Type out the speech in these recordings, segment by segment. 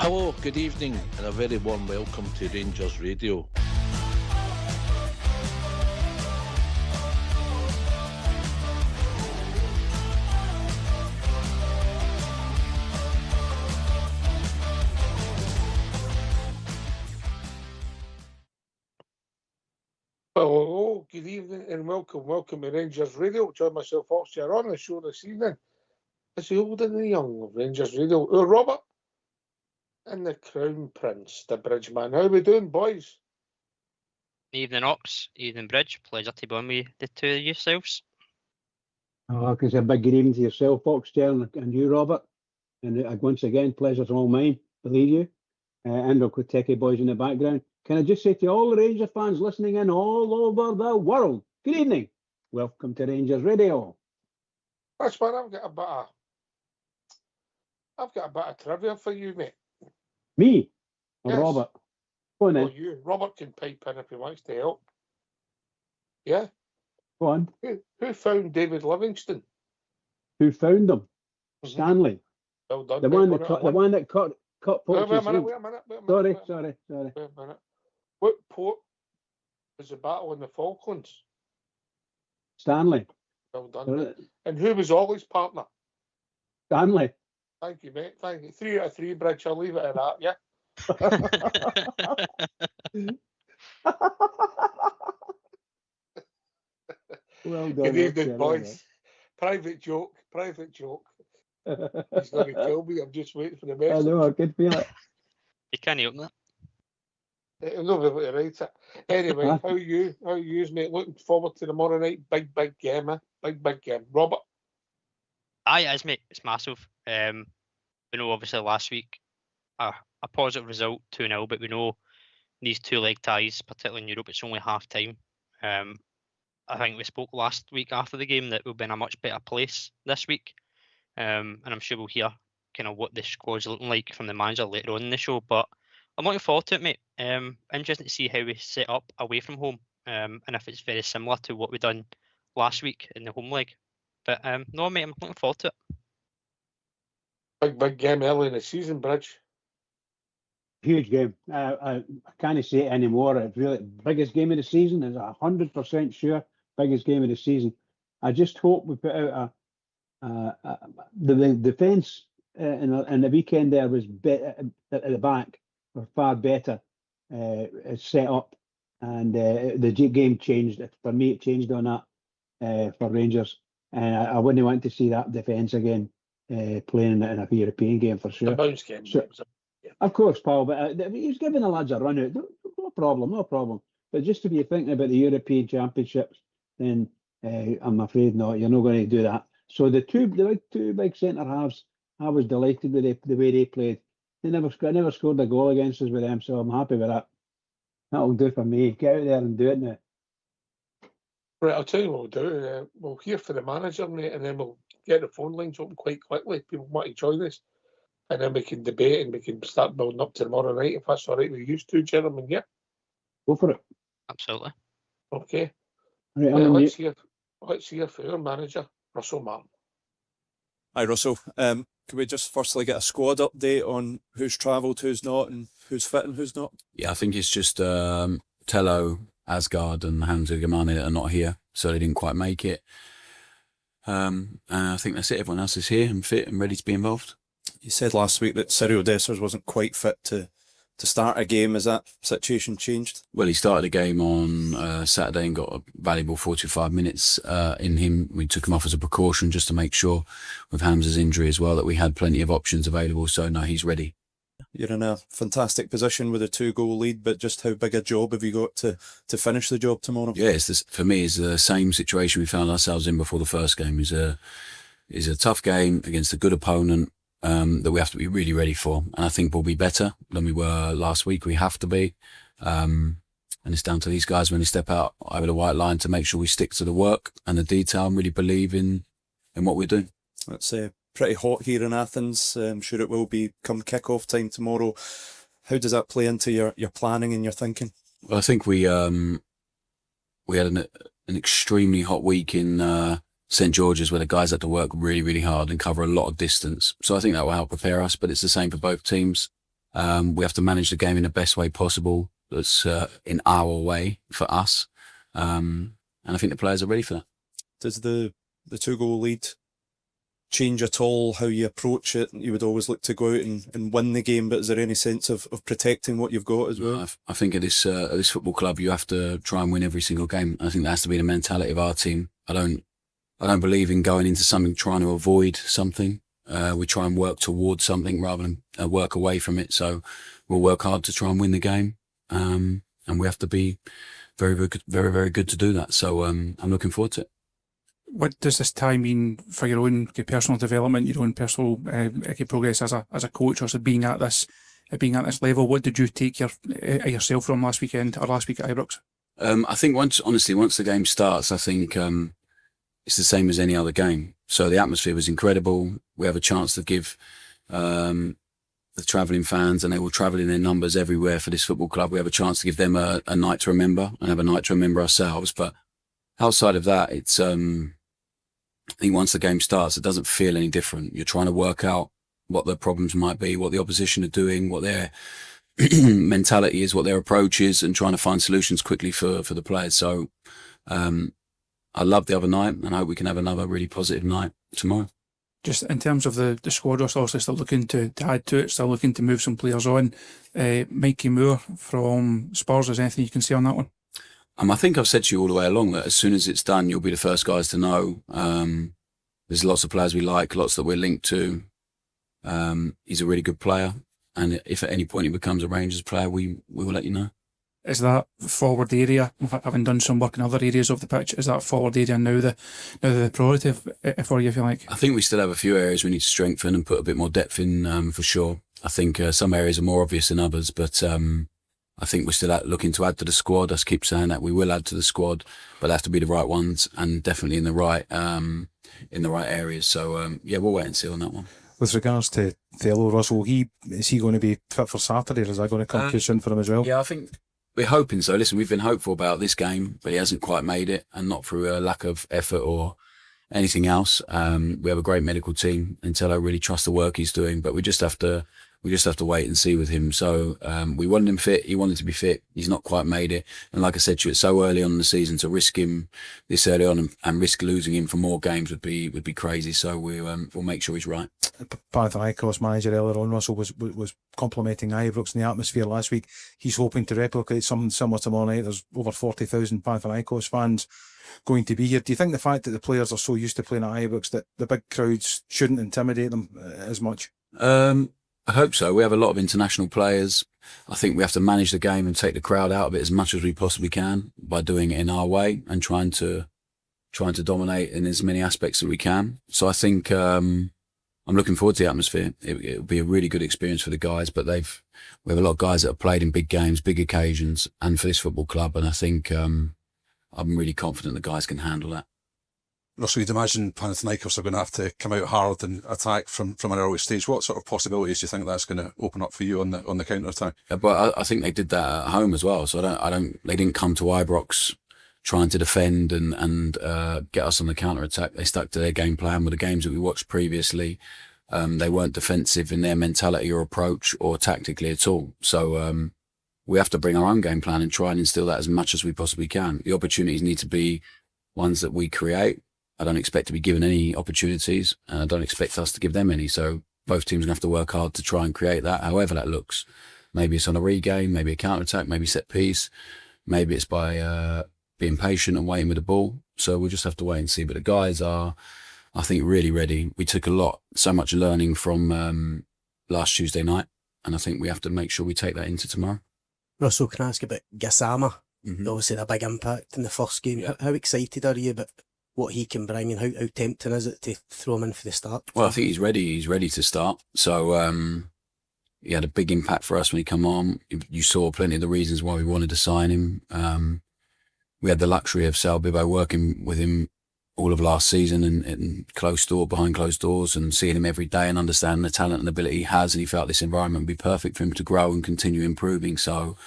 Hello, good evening, and a very warm welcome to Rangers Radio. Hello, good evening and welcome to Rangers Radio. Join myself, Fox, here on the show this evening. It's the old and the young of Rangers Radio. Robert and the Crown Prince, the Bridgeman. How are we doing, boys? Evening, Ox. Evening, Bridge. Pleasure to be on with the two of yourselves. Oh, it's a big good evening to yourself, Foxtel, and you, Robert. And once again, pleasure's all mine, believe you. And the Techie boys in the background. Can I just say to all the Rangers fans listening in all over the world, good evening. Welcome to Rangers Radio. That's fine. I've got a bit of trivia for you, mate. Me? Or Yes. Robert? Go on then. Oh, you. Robert can pipe in if he wants to help. Yeah? Go on. Who found David Livingston? Who found them? Mhm. Stanley. Well done. The mate. one One that out of cut. The one that cut. Wait a Poach's minute, head. wait a minute. Sorry. Wait a minute. What port was the battle in the Falklands? Stanley. Well done. Mate. And who was Ollie's partner? Stanley. Thank you, mate. Thank you. 3 out of 3, Bridge. I'll leave it at that, yeah? Well done. Good evening, okay, boys. Private joke. He's going to kill me. I'm just waiting for the I message. know, I could feel it. You can't help that. He'll not be able to write it. Anyway, how are you, mate? Looking forward to tomorrow night. Big game, eh? Big game. Robert? Aye, it is, mate. It's massive. We know, obviously, last week, a positive result, 2-0, but we know these two leg ties, particularly in Europe, it's only half time. I think we spoke last week after the game that we'll be in a much better place this week. And I'm sure we'll hear kind of what the squad's looking like from the manager later on in the show. But I'm looking forward to it, mate. Interesting to see how we set up away from home, and if it's very similar to what we done last week in the home leg. But no, mate, I'm looking forward to it. Big game early in the season, Bridge. Huge game. I can't say it anymore. It's really biggest game of the season. Is 100% sure biggest game of the season. I just hope we put out the defence in the weekend. There was at the back were far better set up, and the game changed for me. It changed on that for Rangers, and I wouldn't want to see that defence again playing in a European game for sure. A bounce game. So, of course, Paul, but he's giving the lads a run out. No problem. But just to be thinking about the European Championships, then I'm afraid not. You're not going to do that. So the two big centre halves, I was delighted with the way they played. They never scored a goal against us with them, so I'm happy with that. That'll do for me. Get out there and do it now. Right, I'll tell you what we'll do. We'll hear from the manager, mate, and then we'll get the phone lines open quite quickly. People want to join us. And then we can debate and we can start building up to tomorrow night, if that's all right with you two gentlemen, yeah? Go for it. Absolutely. Okay. Right, let's hear from our manager, Russell Martin. Hi, Russell. Can we just firstly get a squad update on who's travelled, who's not, and who's fit and who's not? Yeah, I think it's just Tello, Asgard and Hamza Gamani that are not here, so they didn't quite make it. And I think that's it. Everyone else is here and fit and ready to be involved. You said last week that Cyril Dessers wasn't quite fit to start a game. Has that situation changed? Well, he started the game on Saturday and got a valuable 45 minutes in him. We took him off as a precaution just to make sure with Hamza's injury as well that we had plenty of options available. So, no, he's ready. You're in a fantastic position with a 2-goal lead, but just how big a job have you got to finish the job tomorrow? Yeah, for me, it's the same situation we found ourselves in before the first game. It's a tough game against a good opponent. That we have to be really ready for. And I think we'll be better than we were last week. We have to be. And it's down to these guys when they step out over the white line to make sure we stick to the work and the detail and really believe in what we're doing. It's pretty hot here in Athens. I'm sure it will be come kick-off time tomorrow. How does that play into your planning and your thinking? Well, I think we had an extremely hot week in St George's where the guys had to work really, really hard and cover a lot of distance. So I think that will help prepare us, but it's the same for both teams. We have to manage the game in the best way possible. That's in our way for us. And I think the players are ready for that. Does the 2-goal lead change at all how you approach it? You would always look to go out and win the game, but is there any sense of protecting what you've got as well? I think at this football club, you have to try and win every single game. I think that has to be the mentality of our team. I don't believe in going into something trying to avoid something. We try and work towards something rather than work away from it. So we'll work hard to try and win the game, and we have to be very, very good, very, very good to do that. So I'm looking forward to it. What does this tie mean for your own personal development, your own personal progress as a coach, or being at this level? What did you take yourself from last week at Ibrox? I think once the game starts, I think it's the same as any other game. So the atmosphere was incredible. We have a chance to give the travelling fans, and they will travel in their numbers everywhere for this football club. We have a chance to give them a night to remember and have a night to remember ourselves. But outside of that, it's I think once the game starts, it doesn't feel any different. You're trying to work out what the problems might be, what the opposition are doing, what their mentality is, what their approach is, and trying to find solutions quickly for the players. So I loved the other night, and I hope we can have another really positive night tomorrow. Just in terms of the squad, we're obviously still looking to add to it, still looking to move some players on. Mikey Moore from Spurs, is anything you can say on that one? I think I've said to you all the way along that as soon as it's done, you'll be the first guys to know. There's lots of players we like, lots that we're linked to. He's a really good player, and if at any point he becomes a Rangers player, we will let you know. Is that forward area, having done some work in other areas of the pitch, is that forward area now the priority for you, if you like? I think we still have a few areas we need to strengthen and put a bit more depth in, for sure. I think some areas are more obvious than others, but I think we're still looking to add to the squad. I keep saying that we will add to the squad, but they have to be the right ones and definitely in the right areas. So we'll wait and see on that one. With regards to Thello, Russell, is he going to be fit for Saturday, or is that going to come too soon for him as well? Yeah, I think we're hoping so. Listen, we've been hopeful about this game, but he hasn't quite made it, and not through a lack of effort or anything else. We have a great medical team, and Tello really trusts the work he's doing, but we just have to wait and see with him. So we wanted him fit. He wanted to be fit. He's not quite made it. And like I said to you, it's so early on in the season to risk him this early on and risk losing him for more games would be crazy. So we'll make sure he's right. Panathinaikos manager earlier on, Russell, was complimenting Ibrox in the atmosphere last week. He's hoping to replicate something similar tomorrow night. There's over 40,000 Panathinaikos fans going to be here. Do you think the fact that the players are so used to playing at Ibrox that the big crowds shouldn't intimidate them as much? I hope so. We have a lot of international players. I think we have to manage the game and take the crowd out of it as much as we possibly can by doing it in our way and trying to dominate in as many aspects as we can. So I think I'm looking forward to the atmosphere. It'll be a really good experience for the guys, but we have a lot of guys that have played in big games, big occasions, and for this football club. And I think I'm really confident the guys can handle that. Russell, you'd imagine Panathinaikos are going to have to come out hard and attack from an early stage. What sort of possibilities do you think that's going to open up for you on the counter attack? But I think they did that at home as well. So they didn't come to Ibrox trying to defend and get us on the counter attack. They stuck to their game plan with the games that we watched previously. They weren't defensive in their mentality or approach or tactically at all. So we have to bring our own game plan and try and instill that as much as we possibly can. The opportunities need to be ones that we create. I don't expect to be given any opportunities, and I don't expect us to give them any. So both teams are going to have to work hard to try and create that, however that looks. Maybe it's on a regain, maybe a counter-attack, maybe set piece. Maybe it's by being patient and waiting with the ball. So we'll just have to wait and see. But the guys are, I think, really ready. We took so much learning from last Tuesday night, and I think we have to make sure we take that into tomorrow. Russell, can I ask about Gassama? Mm-hmm. Obviously, a big impact in the first game. Yeah. How excited are you about what he can bring, and how tempting is it to throw him in for the start? Well, I think he's ready. He's ready to start. So he had a big impact for us when he came on. You saw plenty of the reasons why we wanted to sign him. We had the luxury of Sal Bibbo working with him all of last season in behind closed doors, and seeing him every day and understanding the talent and ability he has. And he felt this environment would be perfect for him to grow and continue improving. So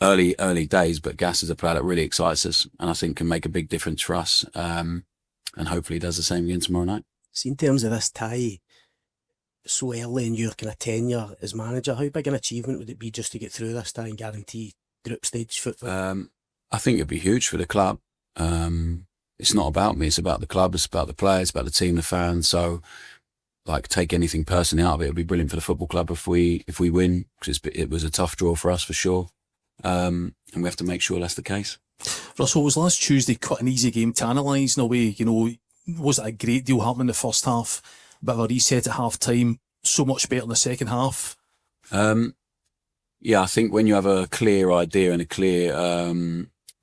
early days, but Gas is a player that really excites us, and I think can make a big difference for us. And hopefully does the same again tomorrow night. See, in terms of this tie, so early in your kind of tenure as manager. How big an achievement would it be just to get through this time and guarantee group stage football? I think it'd be huge for the club. It's not about me, it's about the club, it's about the players, about the team, the fans. So, like, take anything personally out of it. It'd be brilliant for the football club if we win, because it was a tough draw for us for sure. And we have to make sure that's the case. Russell, was last Tuesday quite an easy game to analyse in a way? You know, was it a great deal happening in the first half? A bit of a reset at half time, so much better in the second half? Yeah, I think when you have a clear idea and a clear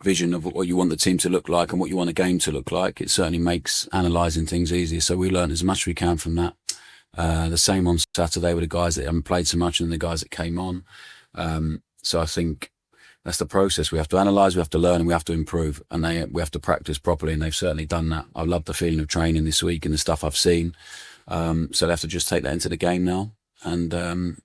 vision of what you want the team to look like and what you want a game to look like, it certainly makes analysing things easier. So we learned as much as we can from that. The same on Saturday with the guys that haven't played so much and the guys that came on. So I think that's the process. We have to analyse, we have to learn, and we have to improve, and we have to practice properly, and they've certainly done that. I love the feeling of training this week and the stuff I've seen. So they have to just take that into the game now, and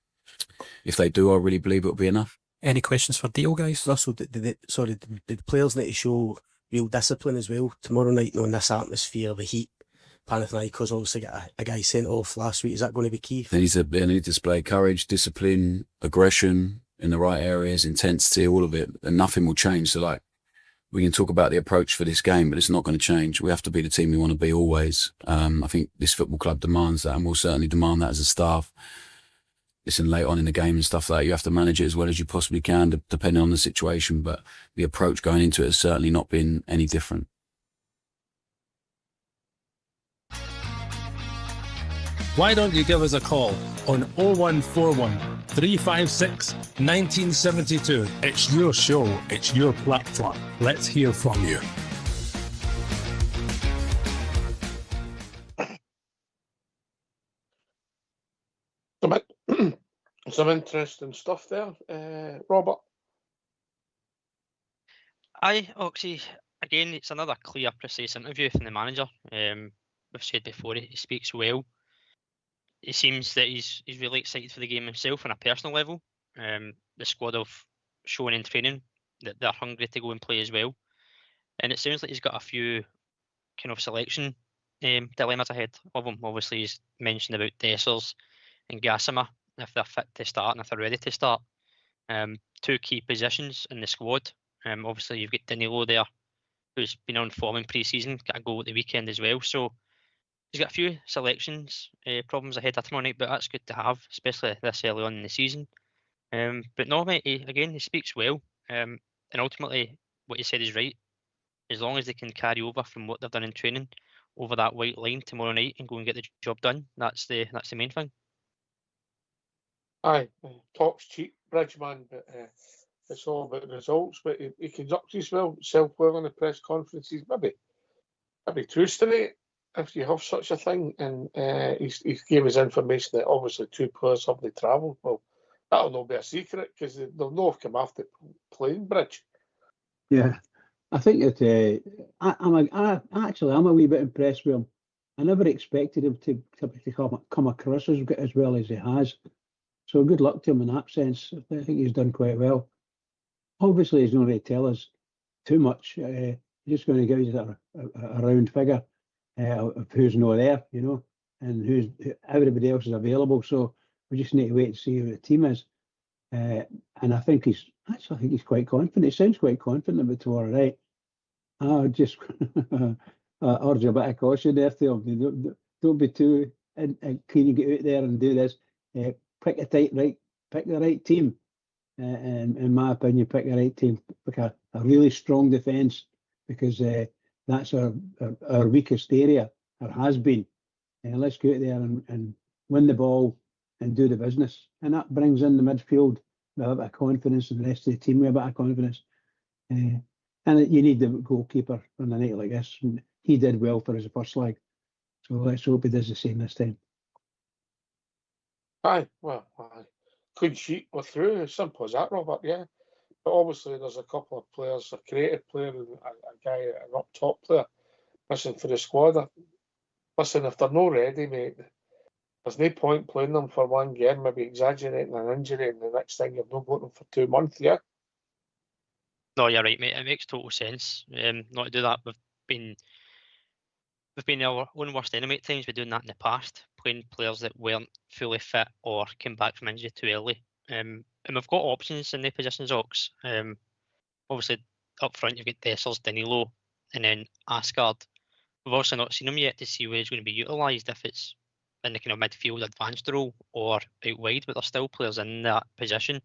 if they do, I really believe it'll be enough. Any questions for Dale, guys? Russell, did the players need to show real discipline as well tomorrow night, knowing this atmosphere, the heat? Panathinaikos obviously got a guy sent off last week. Is that going to be key? They need to display courage, discipline, aggression in the right areas, intensity, all of it, and nothing will change. So, like, we can talk about the approach for this game, but it's not going to change. We have to be the team we want to be always. I think this football club demands that, and we'll certainly demand that as a staff. Listen, late on in the game and stuff like that, you have to manage it as well as you possibly can, depending on the situation. But the approach going into it has certainly not been any different. Why don't you give us a call on 0141 356 1972. It's your show, it's your platform. Let's hear from you. Some interesting stuff there, Robert. Aye, Oxy, again, it's another clear, precise interview from the manager. We've said before, he speaks well. It seems that he's really excited for the game himself on a personal level. The squad have shown in training that they're hungry to go and play as well. And it sounds like he's got a few kind of selection dilemmas ahead of him. Obviously, he's mentioned about Dessers and Gassama, if they're fit to start and if they're ready to start. Two key positions in the squad. Obviously, you've got Danilo there, who's been on form in pre-season, got a goal at the weekend as well. So he's got a few selections problems ahead of tomorrow night, but that's good to have, especially this early on in the season. But no, mate, he speaks well. And ultimately, what he said is right. As long as they can carry over from what they've done in training over that white line tomorrow night and go and get the job done, that's the main thing. Aye, talk's cheap, Bridgeman, but it's all about the results. But he conducts himself well in the press conferences. Maybe Tuesday, if you have such a thing. And he gave us information that obviously two players haven't travelled. Well, that'll not be a secret because they'll know have come after playing Bridge. Yeah, I think that I'm a wee bit impressed with him. I never expected him to come across as well as he has. So good luck to him in that sense. I think he's done quite well. Obviously, he's not going to tell us too much. He's just going to give us a round figure of who's not there, you know, and everybody else is available. So we just need to wait and see who the team is. And I think he's quite confident. He sounds quite confident about tomorrow night. I would just urge a bit of caution there to him. Don't be too keen to get out there and do this. Pick the right team. And in my opinion, pick the right team. Pick a really strong defence because that's our weakest area, or has been. Let's go out there and win the ball and do the business. And that brings in the midfield with a bit of confidence and the rest of the team with a bit of confidence. And you need the goalkeeper on a night like this. And he did well for his first leg. So let's hope he does the same this time. Aye, well, clean sheet we're through. As simple as that, Robert, yeah. But obviously there's a couple of players, a creative player and a guy, an up top player, missing for the squad. Listen, if they're not ready, mate, there's no point playing them for one game, maybe exaggerating an injury, and the next thing you've not got them for 2 months, yeah? No, you're right, mate. It makes total sense not to do that. We've been we've been our own worst enemy at times. We're doing that in the past, playing players that weren't fully fit or came back from injury too early. And we've got options in the positions, Ox. Obviously, up front, you've got Dessers, Danilo, and then Asgard. We've also not seen him yet to see where he's going to be utilised, if it's in the kind of midfield advanced role or out wide, but there's still players in that position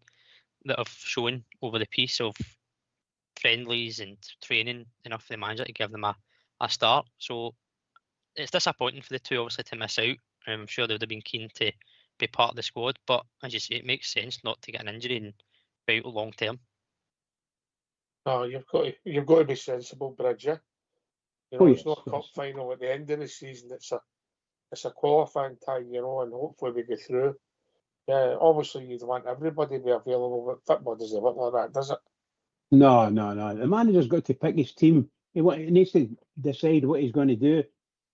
that have shown over the piece of friendlies and training enough for the manager to give them a start. So it's disappointing for the two, obviously, to miss out. I'm sure they would have been keen to be part of the squad, but as you say, it makes sense not to get an injury and be out long term. No, you've got to be sensible, Bridger. You know, it's not a cup final at the end of the season. It's a qualifying tie, you know, and hopefully we get through. Yeah, obviously you'd want everybody to be available, but football doesn't work like that, does it? No. The manager's got to pick his team. He needs to decide what he's going to do,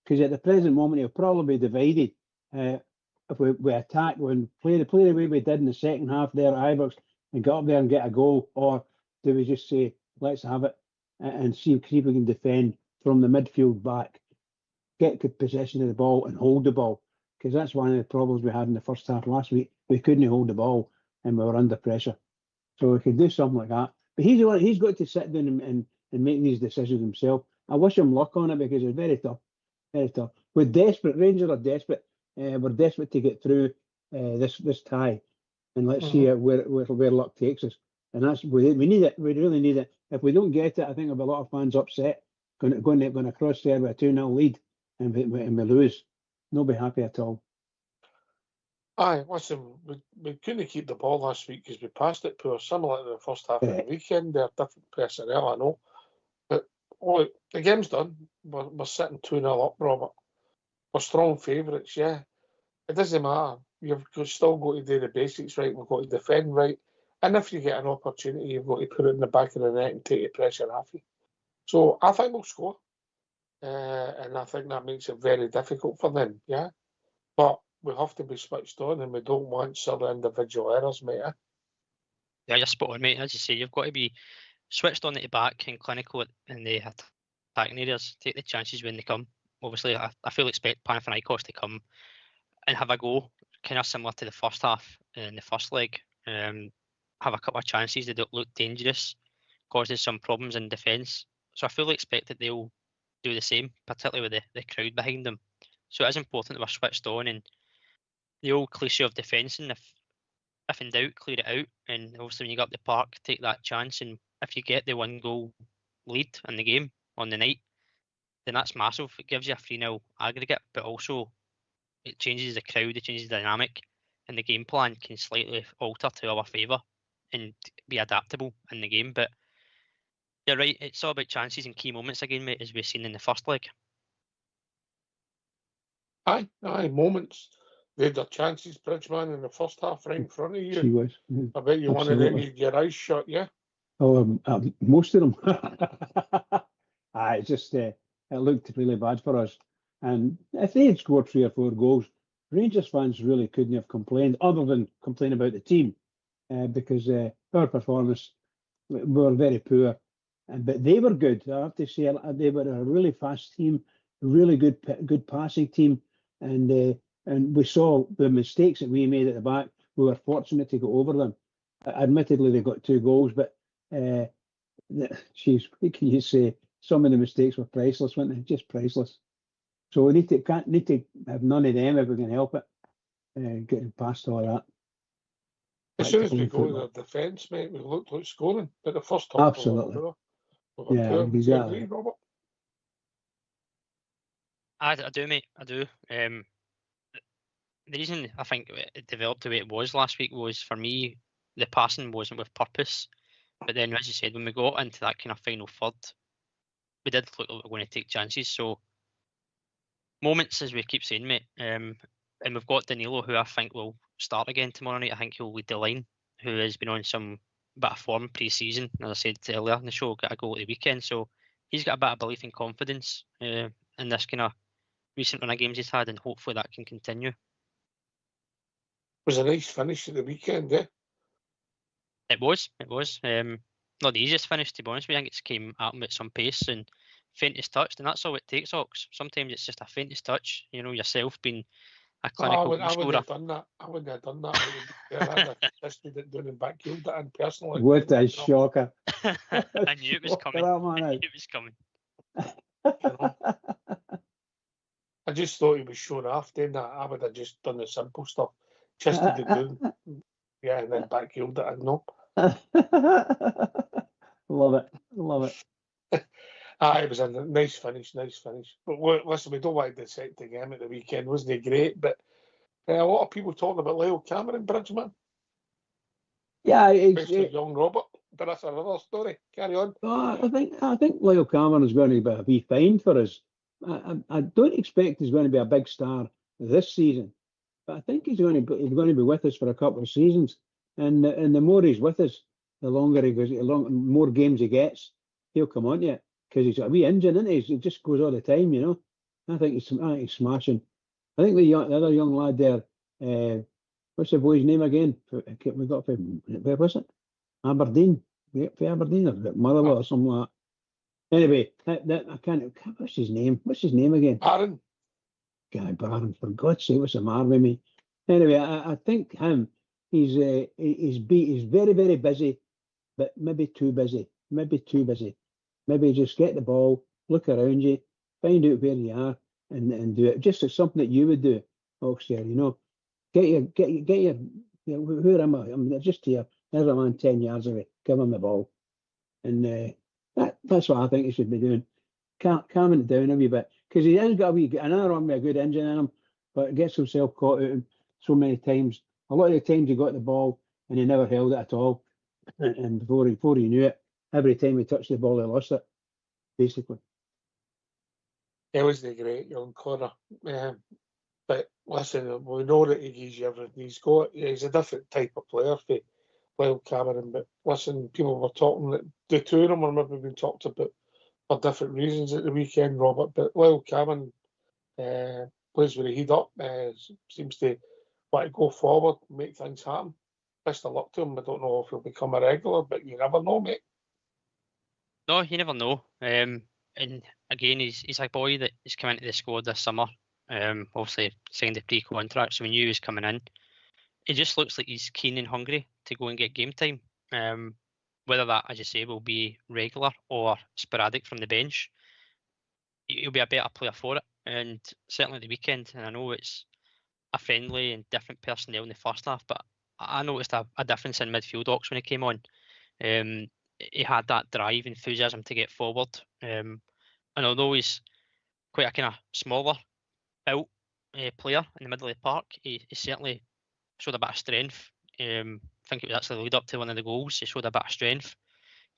because at the present moment he'll probably be divided. If we attack, when play the way we did in the second half there at Ibrox and get up there and get a goal, or do we just say let's have it and see if we can defend from the midfield back, get good possession of the ball and hold the ball, because that's one of the problems we had in the first half last week. We couldn't hold the ball and we were under pressure. So we could do something like that. But he's got to sit down and make these decisions himself. I wish him luck on it, because it's very tough. Very tough. We're desperate. Rangers are desperate. We're desperate to get through this tie, and let's see where luck takes us. And that's we need it. We really need it. If we don't get it, I think there'll be a lot of fans upset. Going across there with a 2-0 lead, and we lose. Nobody happy at all. Aye, listen, we couldn't keep the ball last week because we passed it poor, similar to the first half of the weekend. They're different personnel, I know. But the game's done. We're sitting 2-0 up, Robert. We're strong favourites, yeah. It doesn't matter. You've still got to do the basics right. We've got to defend right. And if you get an opportunity, you've got to put it in the back of the net and take the pressure off you. So I think we'll score. And I think that makes it very difficult for them, yeah. But we have to be switched on, and we don't want silly individual errors, mate. Yeah, you're spot on, mate. As you say, you've got to be switched on at the back and clinical in the attacking areas. Take the chances when they come. Obviously, I fully expect Panathinaikos to come and have a go, kind of similar to the first half in the first leg. Have a couple of chances that don't look dangerous, causes some problems in defence. So I fully expect that they'll do the same, particularly with the crowd behind them. So it is important that we're switched on, and the old cliche of defending, if in doubt, clear it out. And obviously when you go up the park, take that chance, and if you get the 1-goal lead in the game on the night, then that's massive. It gives you a 3-0 aggregate, but also it changes the crowd, it changes the dynamic, and the game plan can slightly alter to our favour and be adaptable in the game. But you're right, it's all about chances and key moments again, mate, as we've seen in the first leg. Aye, moments. They had their chances, Bridgeman, in the first half right in front of you. She was. I bet you wanted to get your eyes shut, yeah? Oh, most of them. It just it looked really bad for us. And if they had scored 3 or 4 goals, Rangers fans really couldn't have complained, other than complain about the team, because our performance, we were very poor. But they were good. I have to say, they were a really fast team, really good passing team, and we saw the mistakes that we made at the back. We were fortunate to go over them. Admittedly, they got 2 goals, but what can you say? Some of the mistakes were priceless, weren't they? Just priceless. So we need to have none of them if we can help it. Getting past all that. As soon as we go to the defence, mate, we looked like scoring. But the first half, absolutely. Yeah, exactly. Robert? I do, mate. I do. The reason I think it developed the way it was last week was, for me, the passing wasn't with purpose. But then, as you said, when we got into that kind of final third, we did look like we were going to take chances. So, moments, as we keep saying, mate. And we've got Danilo, who I think will start again tomorrow night. I think he'll lead the line, who has been on some bit of form pre-season. As I said earlier in the show, got a goal at the weekend. So, he's got a bit of belief and confidence in this kind of recent run of games he's had, and hopefully that can continue. It was a nice finish at the weekend, eh? It was. Not the easiest finish, to be honest with you. I think it's came at him at some pace and faintest touch, and that's all it takes, Ox. Sometimes it's just a faintest touch. You know, yourself being a I clinical wouldn't goal have scorer. done that. I wouldn't have done that. I'd have tested it down and backheeled it in personally. What a shocker. I knew it was coming. I knew it was coming. I just thought he was showing off doing that. I would have just done the simple stuff. Chested it down. Yeah, and then backheeled it. No. Love it. It was a nice finish. But listen, we don't want to dissect the game at the weekend. Wasn't it great? But a lot of people talking about Lyle Cameron, Bridgman. Yeah, especially young Robert. But that's another story. Carry on. I think Lyle Cameron is going to be fine for us. I don't expect he's going to be a big star this season, but I think he's going to be with us for a couple of seasons. And the more he's with us, the longer he goes, the more games he gets, he'll come on to it because he's a wee engine, isn't he? He just goes all the time, you know. I think he's smashing. I think the other young lad there, what's the boy's name again? We got where was it? Aberdeen. For Aberdeen or Motherwell or something like that. Anyway, I can't. What's his name? What's his name again? Barron. Guy Barron. For God's sake, what's the matter with me? Anyway, I think him. He's very, very busy, but maybe too busy. Maybe just get the ball, look around you, find out where you are, and do it. Just as something that you would do, Oxford. You know, get your. You know, who am I? I'm just here. There's a man 10 yards away. Give him the ball, and that's what I think he should be doing. Calming it down a wee bit because he has got another one with a good engine in him, but gets himself caught out so many times. A lot of the times he got the ball and he never held it at all, and before he knew it, every time he touched the ball, he lost it. Basically, He was the great young corner. But listen, we know that he gives you everything he's got. He's a different type of player for Lyle Cameron. But listen, people were talking that the two of them were maybe being talked about for different reasons at the weekend, Robert. But Lyle Cameron plays with the heat up, seems to want to go forward, make things happen. Best of luck to him. I don't know if he'll become a regular, but you never know, mate. No, you never know. And again, he's a boy that is coming into the squad this summer. Obviously signed a pre-contract, so we knew he was coming in. It just looks like he's keen and hungry to go and get game time. Whether that, as you say, will be regular or sporadic from the bench, he'll be a better player for it. And certainly the weekend, and I know it's a friendly and different personnel in the first half, but I noticed a difference in midfield Ox when he came on. He had that drive, enthusiasm to get forward. And although he's quite a kind of smaller built player in the middle of the park, he certainly showed a bit of strength. I think it was actually the lead up to one of the goals. He showed a bit of strength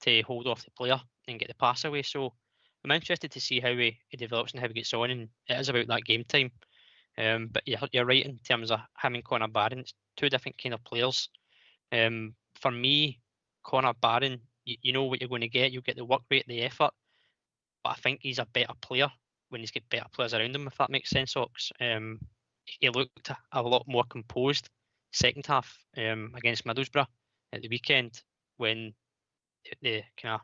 to hold off the player and get the pass away. So I'm interested to see how he develops and how he gets on, and it is about that game time. But you're right in terms of him and Connor Barron. It's two different kind of players. For me, Connor Barron, you know what you're going to get. You'll get the work rate, the effort. But I think he's a better player when he's got better players around him, if that makes sense, Ox. He looked a lot more composed second half against Middlesbrough at the weekend when the kind of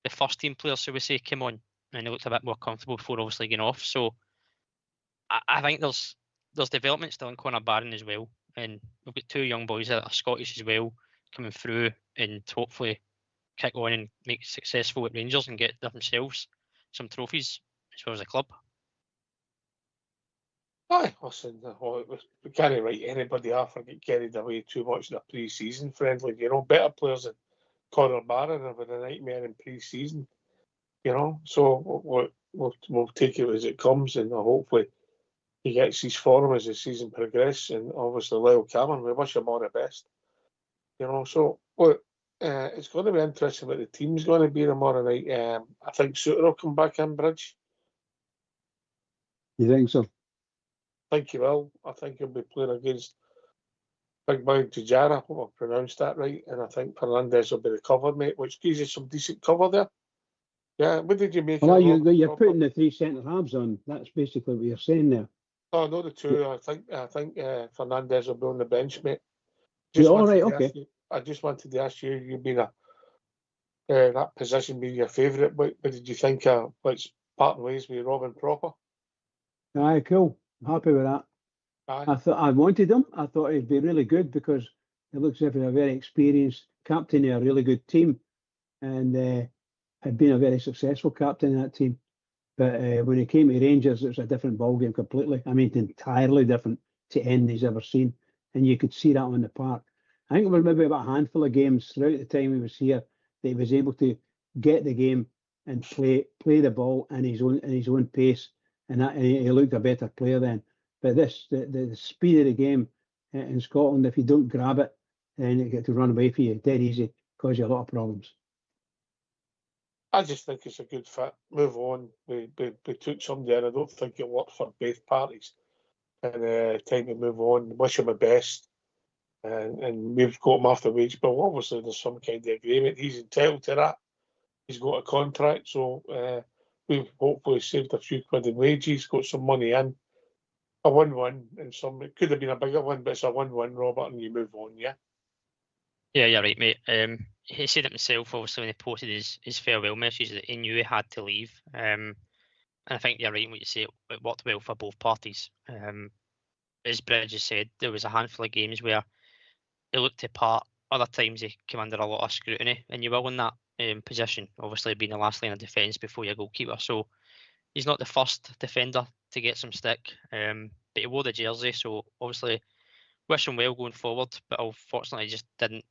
the first team players, so we say, came on, and he looked a bit more comfortable before obviously getting off. So I think there's development still in Connor Barron as well, and we've got two young boys that are Scottish as well coming through and hopefully kick on and make successful at Rangers and get themselves some trophies as well as a club. Aye, listen, we can't write anybody off or get carried away too much in a pre-season friendly. You know, better players than Connor Barron have had a nightmare in pre-season. You know, so we'll take it as it comes, and hopefully he gets his form as the season progresses. And obviously, Lyle Cameron, we wish him all the best. You know, so look, it's going to be interesting what the team's going to be tomorrow night. I think Suter will come back in, Bridge. You think so? I think he will. I think he'll be playing against Big Boy Tijara. I hope I pronounced that right. And I think Fernandez will be the cover, mate, which gives you some decent cover there. Yeah, what did you make Well, of it? you're putting the three centre halves on. That's basically what you're saying there. Oh, no, the two. I think Fernandez will be on the bench, mate. All right, okay. I just wanted to ask you. You've been that position being your favourite. What did you think of parting ways with Robin Proper? Aye, cool. I'm happy with that. Aye. I thought I wanted him. I thought he'd be really good because it looks as if he's a very experienced captain of a really good team, and had been a very successful captain in that team. But when he came to Rangers, it was a different ballgame completely. I mean, entirely different to end he's ever seen, and you could see that on the park. I think it was maybe about a handful of games throughout the time he was here that he was able to get the game and play the ball in his own pace, and he looked a better player then. But the speed of the game in Scotland, if you don't grab it, then it gets to run away for you dead easy, cause you a lot of problems. I just think it's a good fit. Move on. We took somebody in. I don't think it worked for both parties. And time to move on. Wish him the best. And we've got him off the wage bill. Obviously, there's some kind of agreement. He's entitled to that. He's got a contract, so we've hopefully saved a few quid in wages, got some money in. A win-win, and it could have been a bigger one, but it's a win-win, Robert, and you move on, yeah? Yeah, you're right, mate. He said it himself, obviously, when he posted his farewell message, that he knew he had to leave. And I think you're right in what you say. It worked well for both parties. As Bridges said, there was a handful of games where he looked apart. Other times he came under a lot of scrutiny, and you will in that position, obviously being the last line of defence before your goalkeeper. So he's not the first defender to get some stick, but he wore the jersey, so obviously wish him well going forward, but unfortunately just didn't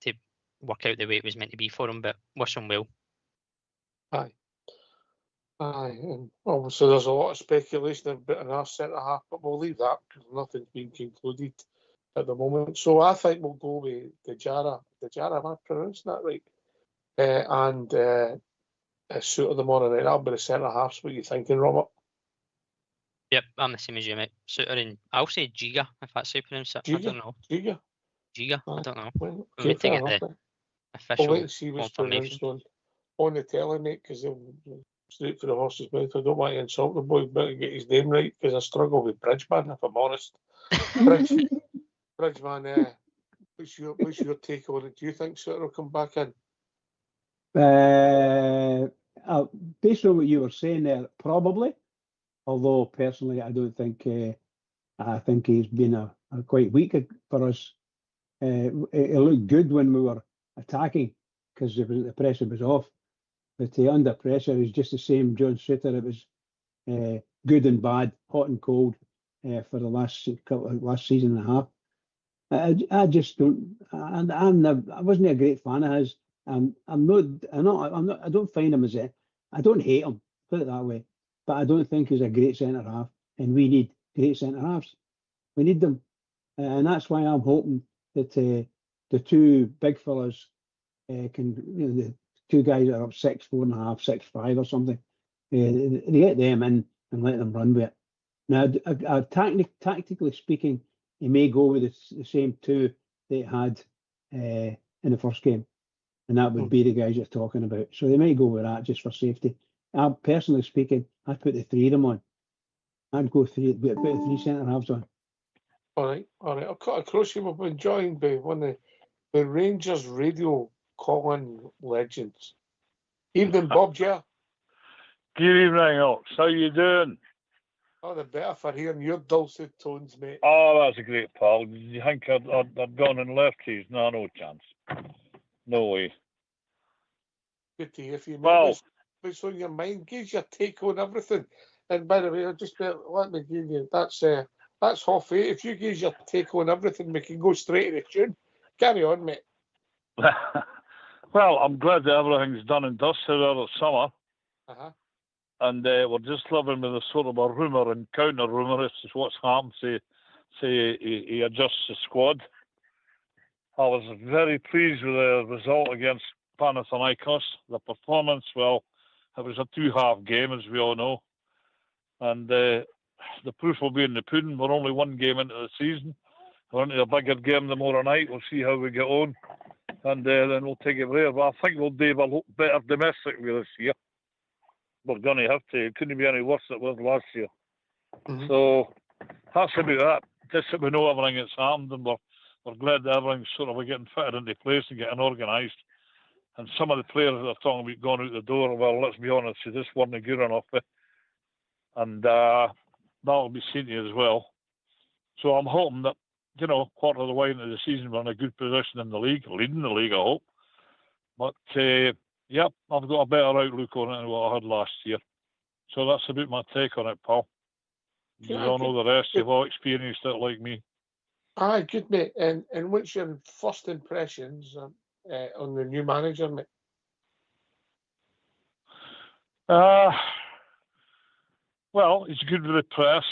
work out the way it was meant to be for him, but wish him well. Aye, and obviously there's a lot of speculation about an half centre-half, but we'll leave that because nothing's been concluded at the moment. So I think we'll go with Dejara, am I pronouncing that right? And a suit of the morning night. That'll be the centre-halves. What are you thinking, Robert? Yep, I'm the same as you, mate. Suter and I'll say Giga, if that's how you pronounce it. I don't know. Giga? I don't know. Well, We need to get the official we'll wait and see what's confirmation. pronounced on the telly, mate, because they'll straight for the horse's mouth. I don't want to insult the boy, but to get his name right, because I struggle with Bridgeman, if I'm honest. Bridgeman, what's your take on it? Do you think Suter will come back in? Based on what you were saying there, probably. Although personally, I don't think. I think he's been a quite weak for us. It looked good when we were attacking because the pressure was off. But under pressure, he's just the same. John Suter. It was good and bad, hot and cold for the last season and a half. I just don't. I wasn't a great fan of his. I don't find him I don't hate him. Put it that way. But I don't think he's a great centre half, and we need great centre halves. We need them, and that's why I'm hoping that the two big fellas can, the two guys that are up 6'4.5", 6'5" or something, they get them in and let them run with it. Now, tactically speaking, he may go with the same two they had in the first game, and that would be the guys you're talking about. So they may go with that just for safety. Personally speaking, I'd put the three of them on. I'd go put the three centre halves on. All right. I'll cut across you. We've been joined by one of the Rangers Radio call-in legends. Evening, Bob, yeah. Good evening, Ox. How you doing? Oh, the better for hearing your dulcet tones, mate. Oh, that's a great pal. Did you think I'd gone and left you? No chance. No way. Good to hear from you, mate. Well, what's on your mind? Give your take on everything. And by the way, let me give you, that's half eight. If you give your take on everything, we can go straight to the tune. Carry on, mate. well, I'm glad that everything's done and dusted over the summer. Uh-huh. And we're just living with a sort of a rumour and counter-rumour as to what's happened. Say he adjusts the squad. I was very pleased with the result against Panathinaikos. The performance, well, it was a two-half game, as we all know. And the proof will be in the pudding. We're only one game into the season. We're into a bigger game tomorrow night. We'll see how we get on. And then we'll take it from there. But I think we'll do a lot better domestically this year. We're going to have to. It couldn't be any worse than it was last year. Mm-hmm. So that's about that. Just that we know everything that's happened, and we're glad that everything's sort of getting fitted into place and getting organised. And some of the players that are talking about going out the door, well, let's be honest, they just weren't good enough. And that'll be seen to you as well. So I'm hoping that, quarter of the way into the season, we're in a good position in the league, leading the league, I hope. But, I've got a better outlook on it than what I had last year. So that's about my take on it, pal. You all know the rest. You've all experienced it like me. Aye, good, mate. And what's your first impressions on the new manager, mate? Well, he's good with the press.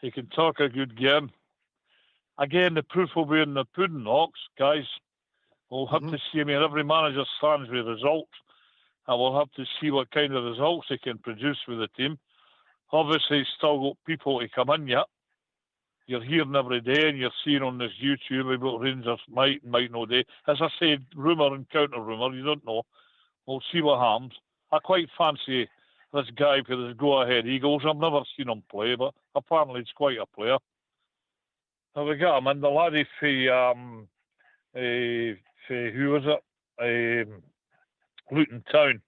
He can talk a good game. Again, the proof will be in the pudding, Hawks, guys. We'll have to see. I mean, every manager stands with results, and we'll have to see what kind of results he can produce with the team. Obviously, he's still got people to come in yet. You're hearing every day, and you're seeing on this YouTube about Rangers might not do. As I said, rumour and counter-rumour, you don't know. We'll see what happens. I quite fancy this guy for this go-ahead Eagles. I've never seen him play, but apparently he's quite a player. Now we got him, and the laddie who was it? Luton Town,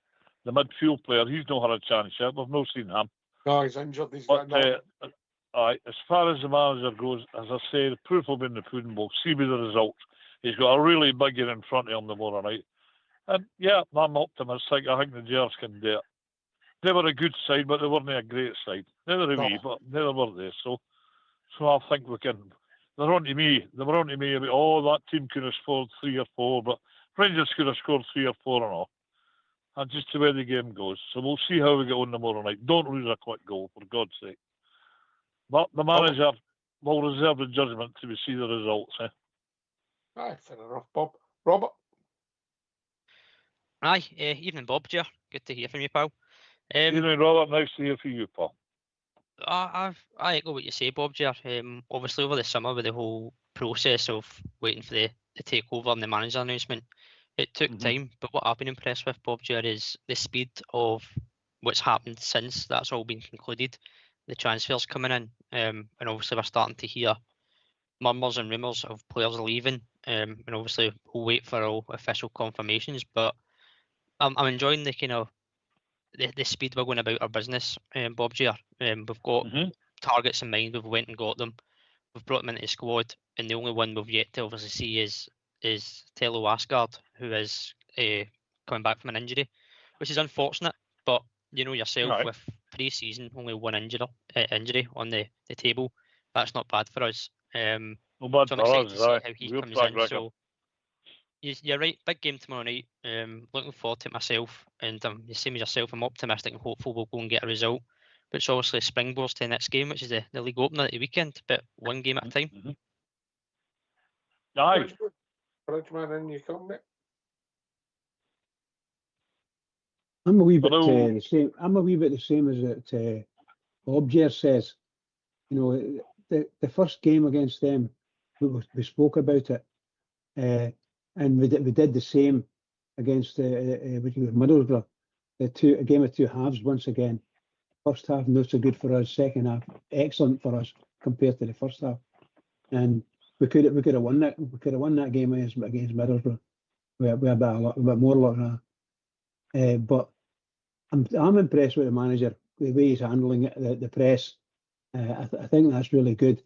the midfield player. He's not had a chance yet. We've not seen him. No, he's injured. He's But got as far as the manager goes, as I say, the proof will be in the pudding. We'll see with the results. He's got a really big year in front of him tomorrow night. And I'm optimistic. I think the Gers can do it. They were a good side, but they weren't a great side. Neither are we, but neither were they. So I think we can. They're on to me. They were on to me about, that team could have scored 3 or 4, but Rangers could have scored 3 or 4 and all. And just the way the game goes. So we'll see how we get on tomorrow night. Don't lose a quick goal, for God's sake. But the manager will reserve the judgment till we see the results. Aye, fair enough, Bob. Robert? Aye, evening, Bob. Dear. Good to hear from you, pal. Evening, Robert. Nice to hear from you, pal. I echo what you say, Bob. Dear. Obviously, over the summer, with the whole process of waiting for the takeover and the manager announcement, it took time. But what I've been impressed with, Bob, Dear, is the speed of what's happened since that's all been concluded. The transfers coming in, and obviously we're starting to hear murmurs and rumours of players leaving, and obviously we'll wait for all official confirmations. But I'm enjoying the kind of the speed we're going about our business, Bob G. We've got targets in mind. We've went and got them. We've brought them into the squad, and the only one we've yet to obviously see is Tello Asgard, who is coming back from an injury, which is unfortunate. But you know yourself, with pre-season only one injury on the table, that's not bad for us. So I'm excited to see how he comes in. So you're right, big game tomorrow night. Looking forward to it myself, and the same as yourself, I'm optimistic and hopeful we'll go and get a result. But it's obviously springboards to the next game, which is the league opener at the weekend, but one game at a time. Aye. Bridgeman, in you come, mate. I'm a wee bit the same. I'm a wee bit the same as it Bob Jer says. You know, the first game against them, we spoke about it, and we did the same against Middlesbrough. A game of two halves once again. First half not so good for us. Second half excellent for us compared to the first half. And we could have won that. We could have won that game against Middlesbrough. We had a bit more luck than that. But I'm impressed with the manager, the way he's handling it, the press. I think that's really good.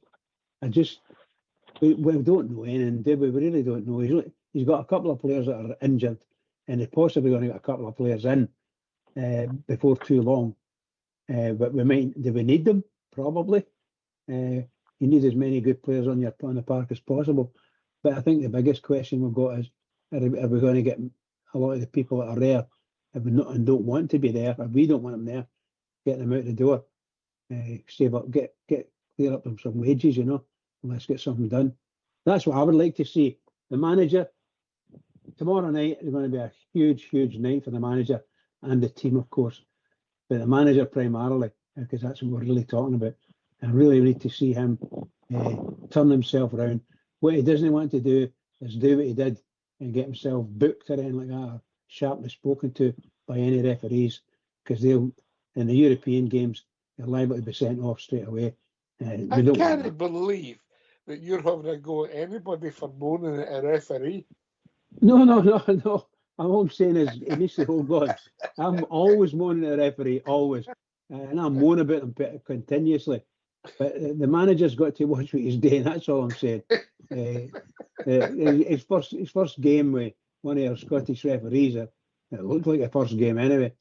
We don't know anything, do we? We really don't know. He's got a couple of players that are injured, and he's possibly going to get a couple of players in before too long. But do we need them? Probably. You need as many good players on the park as possible. But I think the biggest question we've got is, are we going to get a lot of the people that are there and don't want to be there, or we don't want them there, get them out the door, save up, get clear up some wages, and let's get something done. That's what I would like to see. The manager, tomorrow night is going to be a huge, huge night for the manager and the team, of course. But the manager primarily, because that's what we're really talking about. I really need to see him turn himself around. What he doesn't want to do is do what he did and get himself booked or anything like that, or sharply spoken to by any referees, because in the European games, they're liable to be sent off straight away. I can't believe that you're having a go at anybody for moaning at a referee. No. All I'm saying is, he needs to hold on. I'm always moaning at the referee, always. And I'm moaning about him continuously. But the manager's got to watch what he's doing, that's all I'm saying. His first game with one of our Scottish referees, it looked like a first game anyway.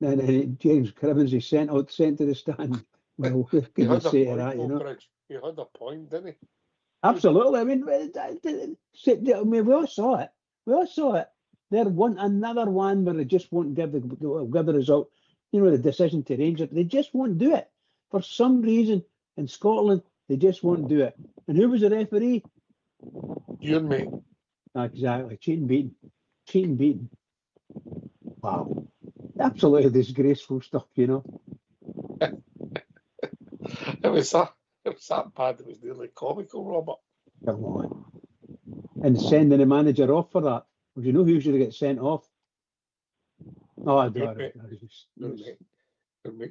And then James Cribbins is sent to the stand. Well, what can you say to that, you know? He had a point, didn't he? Absolutely. I mean, we all saw it. We all saw it. They're another one where they just won't give the result. You know, the decision to Rangers, they just won't do it. For some reason, in Scotland, they just won't do it. And who was the referee? You and me. Exactly. Cheating beaten. Wow. Absolutely disgraceful stuff, you know. It was that bad, it was nearly comical, Robert. Come on. And sending the manager off for that. Would you know who should get sent off? Oh, I got it.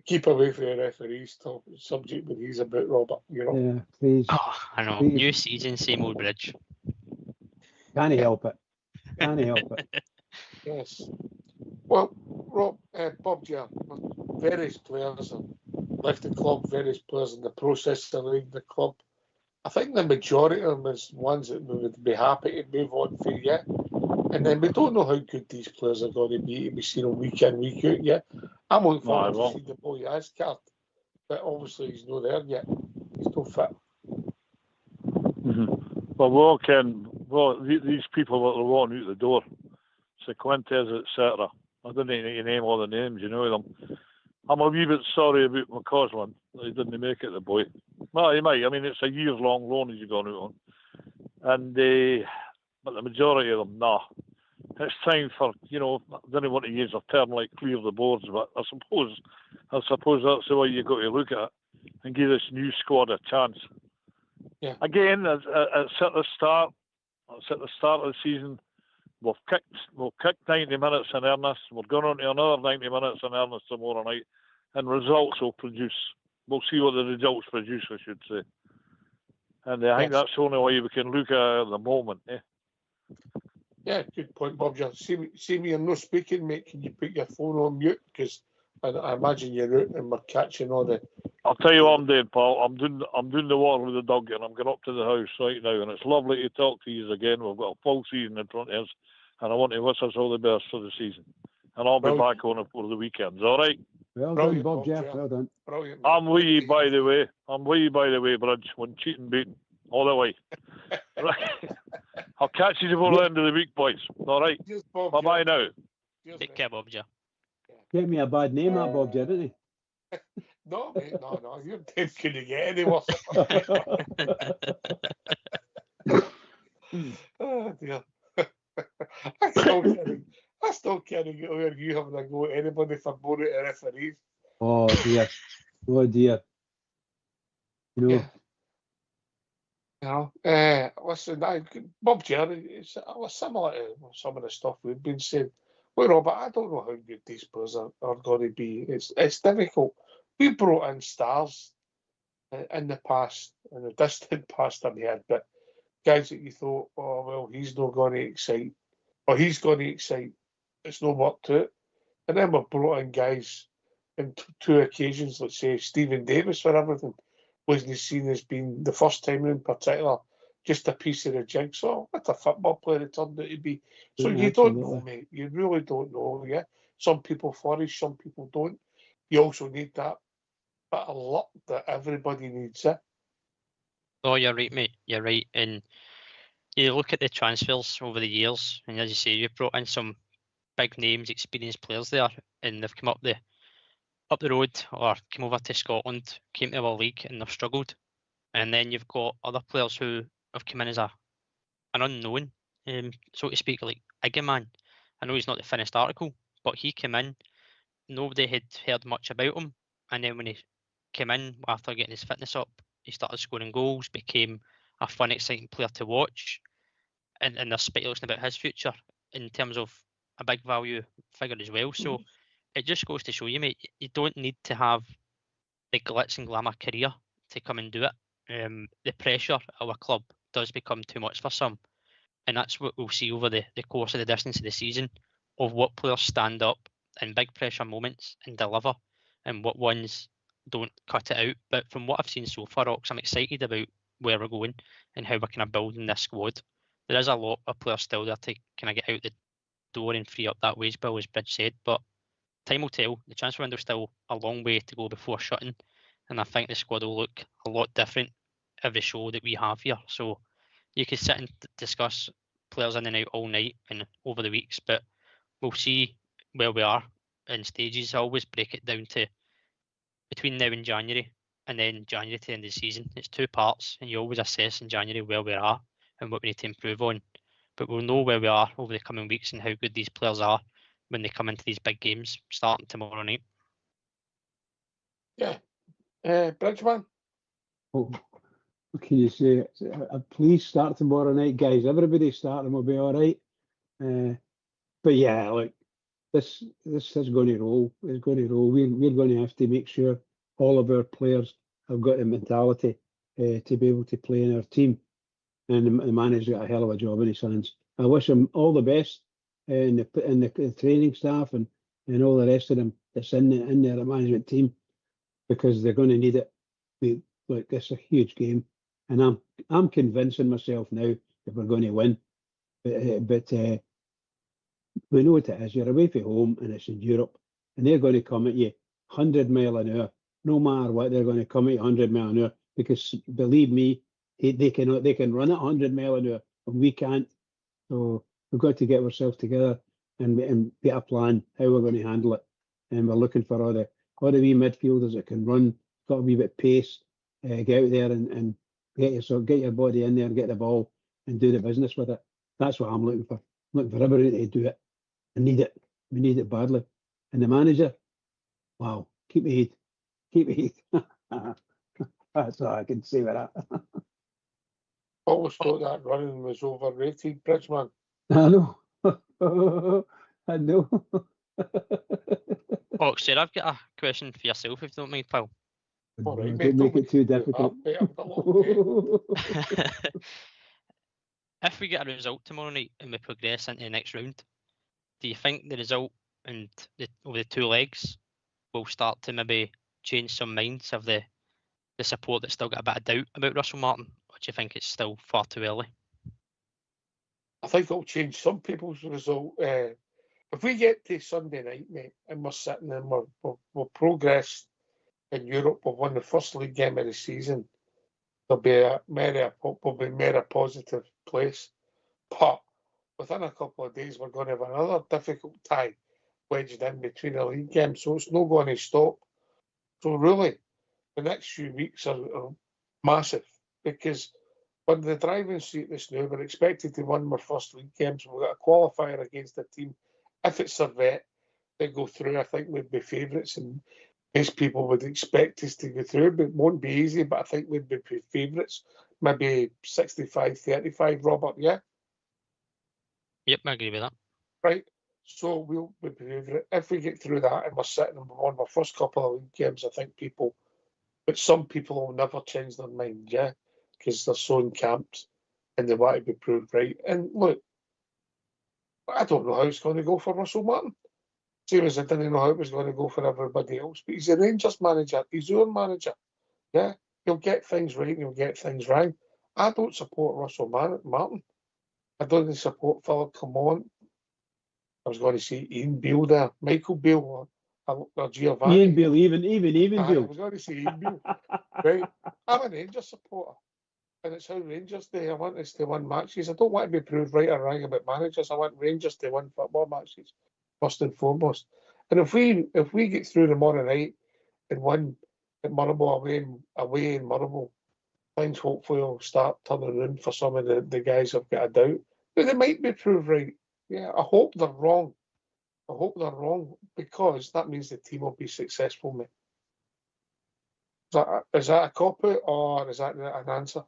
Keep away from the referees talk subject when he's about, Robert, you know. Yeah, please. Oh, I know. Please. New season, same old bridge. Can't help it. Yes. Well, Bob, various players have left the club, various players in the process of leaving the club. I think the majority of them is ones that we would be happy to move on for, yeah. And then we don't know how good these players are going to be seen them week in, week out, yeah. I'm looking forward to see the boy Asgard, but obviously he's not there yet. He's not fit. Well, these people that are walking out the door, Sequentes, etc. I don't need to name all the names, you know them. I'm a wee bit sorry about McCausland that he didn't make it, the boy. Well, he might. I mean, it's a years-long loan he's gone out on. And but the majority of them, nah. It's time for, you know, I don't want to use a term like clear the boards, but I suppose that's the way you got to look at it and give this new squad a chance. Yeah. Again, it's at the start of the season. We've kicked 90 minutes in earnest. We're going on to another 90 minutes in earnest tomorrow night, and results will produce. We'll see what the results produce, I should say. And I think that's the only way we can look at it at the moment. Yeah, good point, Bob. See me, you're not speaking, mate. Can you put your phone on mute? Because I imagine you're out and we're catching all the... I'll tell you what I'm doing, pal. I'm doing the water with the dog, and I'm going up to the house right now. And it's lovely to talk to you again. We've got a full season in front of us, and I want to wish us all the best for the season. And I'll be back on it for the weekends. All right. Well done, Bob Jeff. Well done. Brilliant. I'm with you, by the way. Bridge. When cheating beaten, all the way. Right. I'll catch you before the end of the week, boys. All right. Bye bye now. Take care, Bob Jeff. Get me a bad name, that Bob Jeff, didn't he? No, mate, no. You're dead couldn't get any worse. Oh dear. I still can't get over you having a go at anybody for boring at referees. Oh dear. You know. Listen, Bob Jerry, it's similar to some of the stuff we've been saying. Well, Robert, I don't know how good these players are going to be. It's difficult. We brought in stars in the past, in the distant past, I had, but guys that you thought, oh, well, he's not going to excite, or he's going to excite. It's no work to it. And then we've brought in guys in two occasions, let's say Stephen Davis for everything, wasn't seen as being the first time in particular, just a piece of the jigsaw. What a football player it turned out to be. So you don't know, mate. You really don't know, yeah? Some people flourish, some people don't. You also need that bit of luck that everybody needs, eh? Oh, you're right, mate. You're right. And you look at the transfers over the years, and as you say, you've brought in some big names, experienced players there, and they've come up the road or come over to Scotland, came to our league, and they've struggled. And then you've got other players who have come in as an unknown, so to speak, like Iggyman. I know he's not the finished article, but he came in, nobody had heard much about him, and then when he came in after getting his fitness up, he started scoring goals, became a fun, exciting player to watch, and there's speculation about his future in terms of a big value figure as well. So it just goes to show you, mate, you don't need to have the glitz and glamour career to come and do it. The pressure of a club does become too much for some, and that's what we'll see over the course of the distance of the season. of what players stand up in big pressure moments and deliver, and what ones don't cut it out. But from what I've seen so far, Ox, I'm excited about where we're going and how we're kind of building this squad. There is a lot of players still there to kind of get out the door and free up that wage bill, as Bridge said, but time will tell. The transfer window's still a long way to go before shutting, and I think the squad will look a lot different every show that we have here. So you could sit and discuss players in and out all night and over the weeks, but we'll see where we are in stages. I always break it down to between now and January, and then January to the end of the season. It's 2 parts, and you always assess in January where we are and what we need to improve on. But we'll know where we are over the coming weeks and how good these players are when they come into these big games starting tomorrow night. Yeah. Bridgeman? Oh, what can you say? Please start tomorrow night, guys. Everybody start and we'll be all right. But yeah, look, this is going to roll. It's going to roll. We're going to have to make sure all of our players have got the mentality to be able to play in our team. And the manager's got a hell of a job in his hands. I wish him all the best, and the training staff and all the rest of them that's in there, the management team, because they're going to need it. Look, it's a huge game, and I'm convincing myself now that we're going to win. But we know what it is. You're away from home, and it's in Europe, and they're going to come at you 100 mile an hour. No matter what, they're going to come at you 100 mile an hour, because believe me, they can run at 100 mile an hour, and we can't. So we've got to get ourselves together and get a plan how we're going to handle it. And we're looking for all the wee midfielders that can run, got a wee bit of pace, get out there and get your body in there and get the ball and do the business with it. That's what I'm looking for. I'm looking for everybody to do it. I need it. We need it badly. And the manager, wow, keep me heat. Keep me heat. That's all I can say with that. Always thought that running was overrated, Bridgeman. I know. I know. Oxford, I've got a question for yourself, if you don't mind, pal. All right, Don't make it too difficult. If we get a result tomorrow night and we progress into the next round, do you think the result and over the 2 legs will start to maybe change some minds of the support that's still got a bit of doubt about Russell Martin? Or do you think it's still far too early? I think it'll change some people's result. If we get to Sunday night, mate, and we're sitting and we're progressed in Europe, we've won the first league game of the season, there'll be a more positive place. But within a couple of days, we're going to have another difficult tie wedged in between the league games, so it's not going to stop. So really, the next few weeks are massive, because we're in the driving seat this now. We're expected to win our first league games. We've got a qualifier against a team. If it's Servette, they go through. I think we'd be favourites, and most people would expect us to go through. But it won't be easy, but I think we'd be favourites. Maybe 65-35, Robert, yeah? Yep, I agree with that. Right. So we'll be favourite. If we get through that and we're sitting and we won our first couple of league games, I think but some people will never change their mind, yeah? Because they're so encamped and they want to be proved right. And look, I don't know how it's going to go for Russell Martin. Same as I didn't know how it was going to go for everybody else. But he's a Rangers manager. He's your manager. Yeah? He'll get things right and he'll get things wrong. I don't support Russell Martin. I don't support Philip Clement. I was going to say Ian Beale there. Michael Beale or Giovanni. Ian Beale, even Beale. I was going to say Ian Beale. Right? I'm a Rangers supporter. And it's how Rangers do. I want us to win matches. I don't want to be proved right or wrong about managers. I want Rangers to win football matches, first and foremost. And if we get through tomorrow night and win at Motherwell away in Motherwell, things hopefully will start turning around for some of the guys who've got a doubt. But they might be proved right. Yeah, I hope they're wrong. I hope they're wrong, because that means the team will be successful, mate. Is that a cop-out or is that an answer?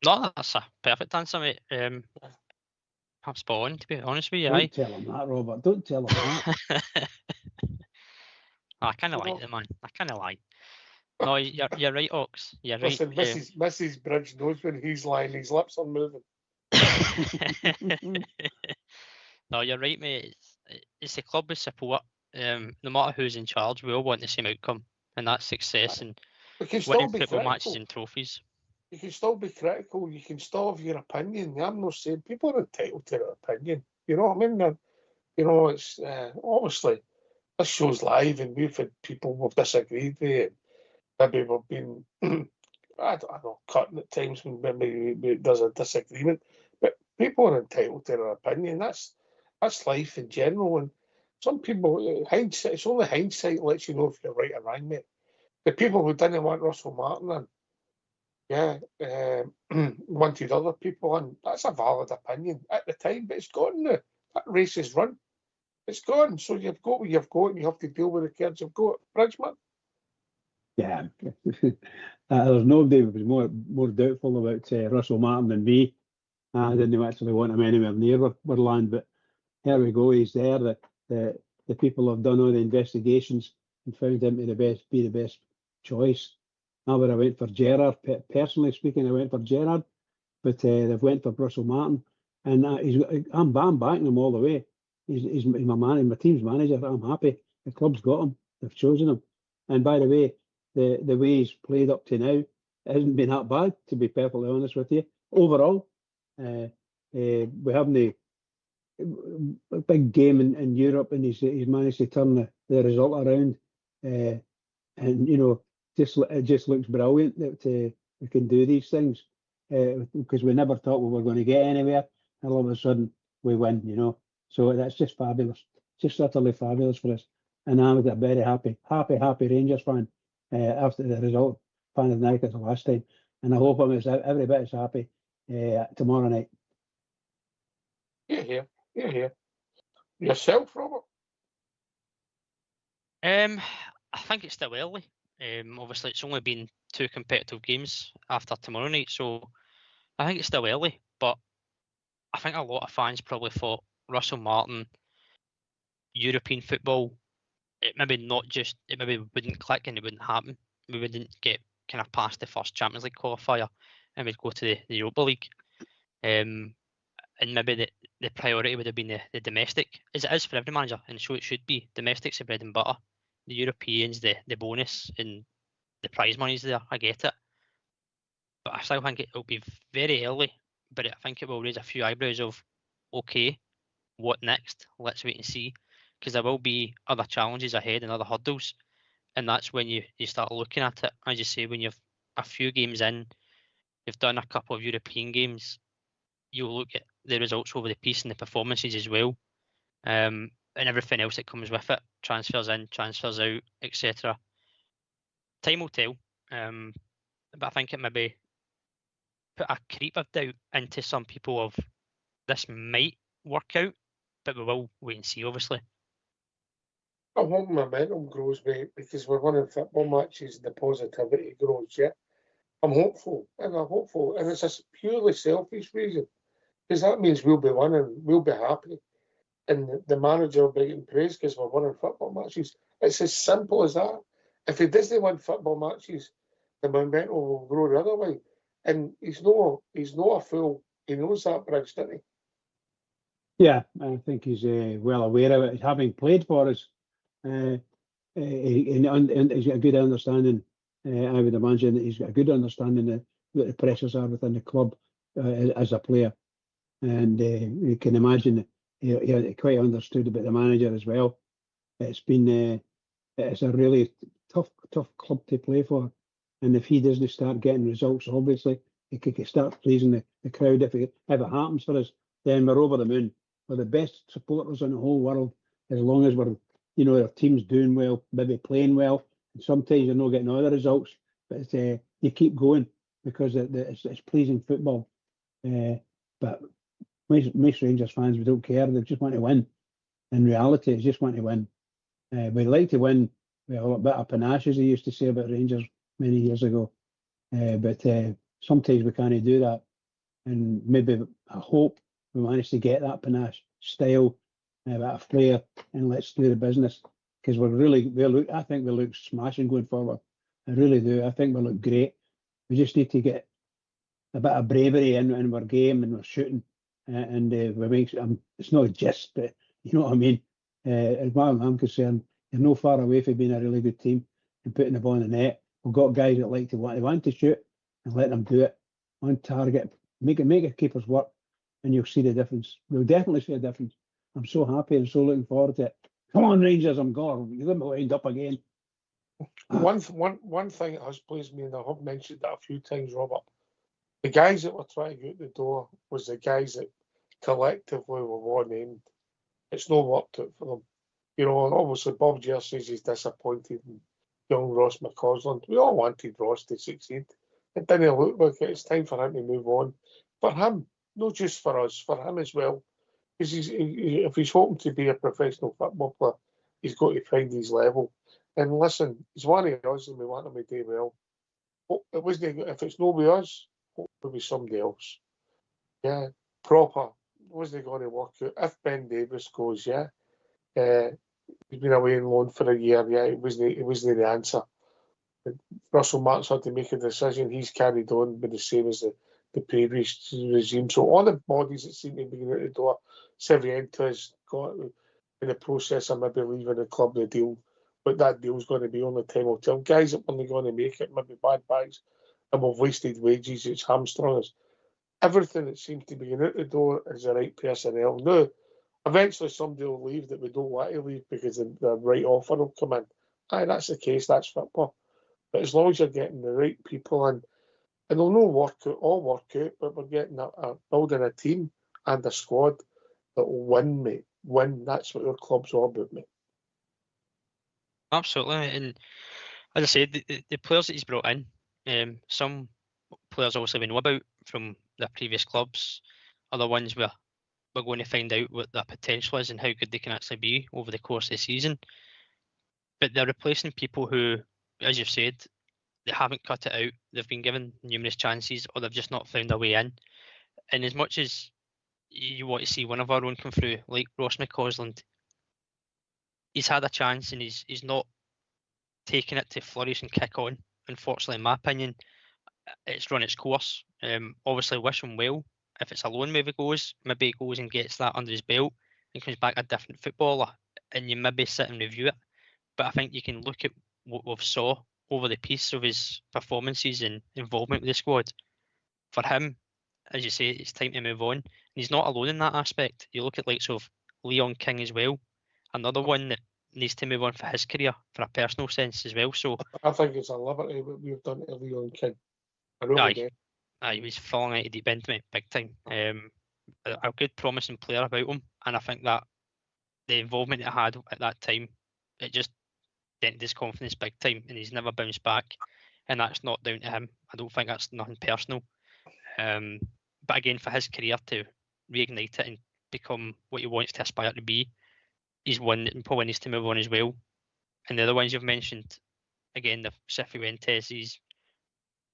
No, that's a perfect answer, mate. I'm spot on, to be honest with you. Don't tell him that, Robert. Don't tell him that. I kind of like the man. I kind of like. No, you're right, Ox. You're right. Listen, Mrs. Bridge knows when he's lying. His lips are moving. No, you're right, mate. it's the club we support. No matter who's in charge, we all want the same outcome, and that's success and We can still winning be football matches critical. and trophies. You can still be critical. You can still have your opinion. I'm not saying people are entitled to their opinion. You know what I mean? It's obviously this show's live, and we've had people we've disagreed with. Maybe we've been, I don't know, cutting at times when maybe there's a disagreement. But people are entitled to their opinion. That's life in general. And some people, hindsight, it's only hindsight lets you know if you're right or wrong, mate. The people who didn't want Russell Martin in, wanted other people in. That's a valid opinion at the time, but it's gone now. That race is run. It's gone. So you've got what you've got, and you have to deal with the cards you've got. Bridgman. Yeah, there's nobody who was more doubtful about Russell Martin than me. I didn't actually want him anywhere near where land, but here we go. He's there. The people have done all the investigations and found him to be the best choice. I would have went for Gerrard. Personally speaking, I went for Gerrard, but they've went for Russell Martin, and I'm backing him all the way. He's my man, my team's manager. I'm happy. The club's got him. They've chosen him. And by the way, the way he's played up to now hasn't been that bad, to be perfectly honest with you. Overall, we haven't a big game in Europe, and he's managed to turn the result around. And it just looks brilliant that we can do these things, because we never thought we were going to get anywhere, and all of a sudden we win. So that's just fabulous, just utterly fabulous for us. And I'm a very happy Rangers fan after the result, fan of the night as the last time, and I hope I'm every bit as happy tomorrow night. You're here. Yourself, Robert? I think it's still early. Obviously, it's only been 2 competitive games after tomorrow night, so I think it's still early. But I think a lot of fans probably thought Russell Martin, European football, it maybe wouldn't click and it wouldn't happen. We wouldn't get kind of past the first Champions League qualifier, and we'd go to the Europa League. And maybe the priority would have been the domestic, as it is for every manager, and so it should be. Domestic's the bread and butter. The Europeans, the bonus, and the prize money's there. I get it. But I still think it'll be very early, but I think it will raise a few eyebrows of, okay, what next? Let's wait and see. Because there will be other challenges ahead and other hurdles. And that's when you start looking at it. As you say, when you've a few games in, you've done a couple of European games, you'll look at the results over the piece and the performances as well, and everything else that comes with it, transfers in, transfers out, etc. Time will tell, but I think it maybe put a creep of doubt into some people of this might work out, but we will wait and see, obviously. I hope momentum grows, mate, because we're winning football matches and the positivity grows, yeah. I'm hopeful, and it's a purely selfish reason, because that means we'll be winning, we'll be happy, and the manager will be getting praised because we're winning football matches. It's as simple as that. If he doesn't win football matches, the momentum will grow the other way, and he's not a fool. He knows that, Briggs, doesn't he? Yeah, I think he's well aware of it. Having played for us, and he's got a good understanding. I would imagine that he's got a good understanding of what the pressures are within the club as a player, and you can imagine that he quite understood about the manager as well. It's a really tough club to play for, and if he doesn't start getting results, obviously he could start pleasing the crowd. If it happens for us, then we're over the moon. We're the best supporters in the whole world, as long as we're, our team's doing well, maybe playing well. And sometimes you're not getting all the results, but you keep going because it's pleasing football. But most Rangers fans, we don't care. They just want to win. In reality, it's just want to win. We like to win with a bit of panache, as they used to say about Rangers many years ago. But sometimes we can't do that. And maybe I hope we manage to get that panache, style, a bit of flair, and let's do the business. Because I think we look smashing going forward. I really do. I think we look great. We just need to get a bit of bravery in our game and we're shooting. We make it's not just, but you know what I mean. As far as I'm concerned, you're no far away from being a really good team and putting the ball in the net. We've got guys that like to want to shoot and let them do it on target. Make it keepers work, and you'll see the difference. We'll definitely see a difference. I'm so happy and so looking forward to it. Come on, Rangers! I'm gone. You're going to wind up again. One thing that has pleased me, and I have mentioned that a few times, Robert, the guys that were trying to get out the door was the guys that collectively were one end. It's not worked out for them. You know, and obviously Bob Jer says he's disappointed in young Ross McCausland. We all wanted Ross to succeed. It didn't look like it. It's time for him to move on. For him, not just for us, for him as well. Because if he's hoping to be a professional football player, he's got to find his level. And listen, he's one of us and we want him to do well. It wasn't, if it's not with us, it will be somebody else. Yeah, proper. Wasn't going to work out. If Ben Davis goes, yeah, he's been away on loan for a year, yeah, it wasn't the answer. Russell Martin's had to make a decision. He's carried on with the same as the previous regime. So all the bodies that seem to be out the door, Serviento's got in the process of maybe leaving the club, the deal. But that deal's going to be only time will tell. Guys that only going to make it, maybe bad bags, and we've wasted wages, it's hamstrung us. Everything that seems to be out the door is the right personnel. Now, eventually somebody will leave that we don't want to leave because the right offer will come in. Aye, that's the case, that's football. But as long as you're getting the right people in, and they'll not work out, but we're getting building a team and a squad that will win, mate. Win, that's what our club's all about, mate. Absolutely, and as I said, the players that he's brought in, some players obviously we know about from their previous clubs. Other ones we're going to find out what their potential is and how good they can actually be over the course of the season. But they're replacing people who, as you've said, they haven't cut it out. They've been given numerous chances, or they've just not found a way in. And as much as you want to see one of our own come through, like Ross McCausland, he's had a chance and he's not taken it to flourish and kick on. Unfortunately, in my opinion, it's run its course. Obviously, wish him well. If it's a loan maybe he goes and gets that under his belt and comes back a different footballer, and you maybe sit and review it. But I think you can look at what we've saw over the piece of his performances and involvement with the squad. For him, as you say, it's time to move on. And he's not alone in that aspect. You look at likes of Leon King as well, another one that needs to move on for his career, for a personal sense as well. So I think it's a liberty what we've done to Leon King. He was falling out of deep end, mate, big time. A good promising player about him, and I think that the involvement it had at that time, it just dented his confidence big time, and he's never bounced back. And that's not down to him. I don't think that's nothing personal. But again, for his career to reignite it and become what he wants to aspire to be, he's one that probably needs to move on as well. And the other ones you've mentioned, again, the Cifuentes,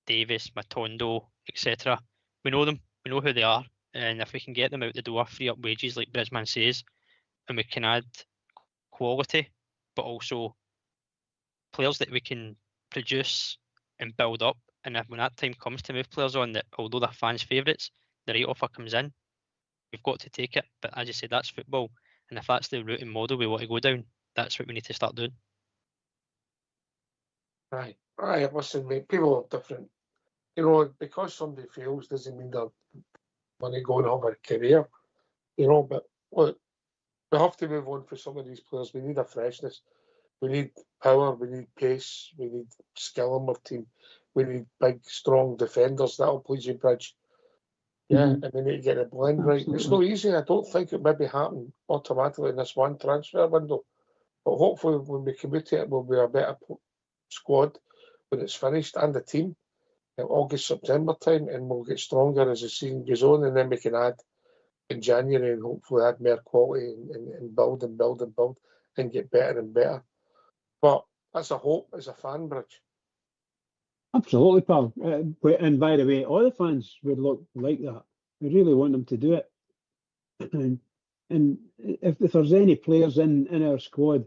Davis, Matondo, etc. We know them, we know who they are, and if we can get them out the door, free up wages like Brisman says, and we can add quality, but also players that we can produce and build up, and if, when that time comes to move players on, that although they're fans' favourites, the right offer comes in, we've got to take it. But as you said, that's football, and if that's the route and model we want to go down, that's what we need to start doing. Right. Listen, mate, people are different. You know, because somebody fails doesn't mean they're going to go and have a career. You know, but look, we have to move on for some of these players. We need a freshness. We need power. We need pace. We need skill in our team. We need big, strong defenders. That'll please you, Bridge. Yeah, and we need to get a blend right. It's not easy. I don't think it maybe happen automatically in this one transfer window. But hopefully when we commit to it, we'll be a better squad when it's finished, and the team in August, September time, and we'll get stronger as the season goes on, and then we can add in January and hopefully add more quality and build and get better and better. But that's a hope as a fan, Bridge. Absolutely, pal. And by the way, all the fans would look like that. We really want them to do it. And if there's any players in our squad,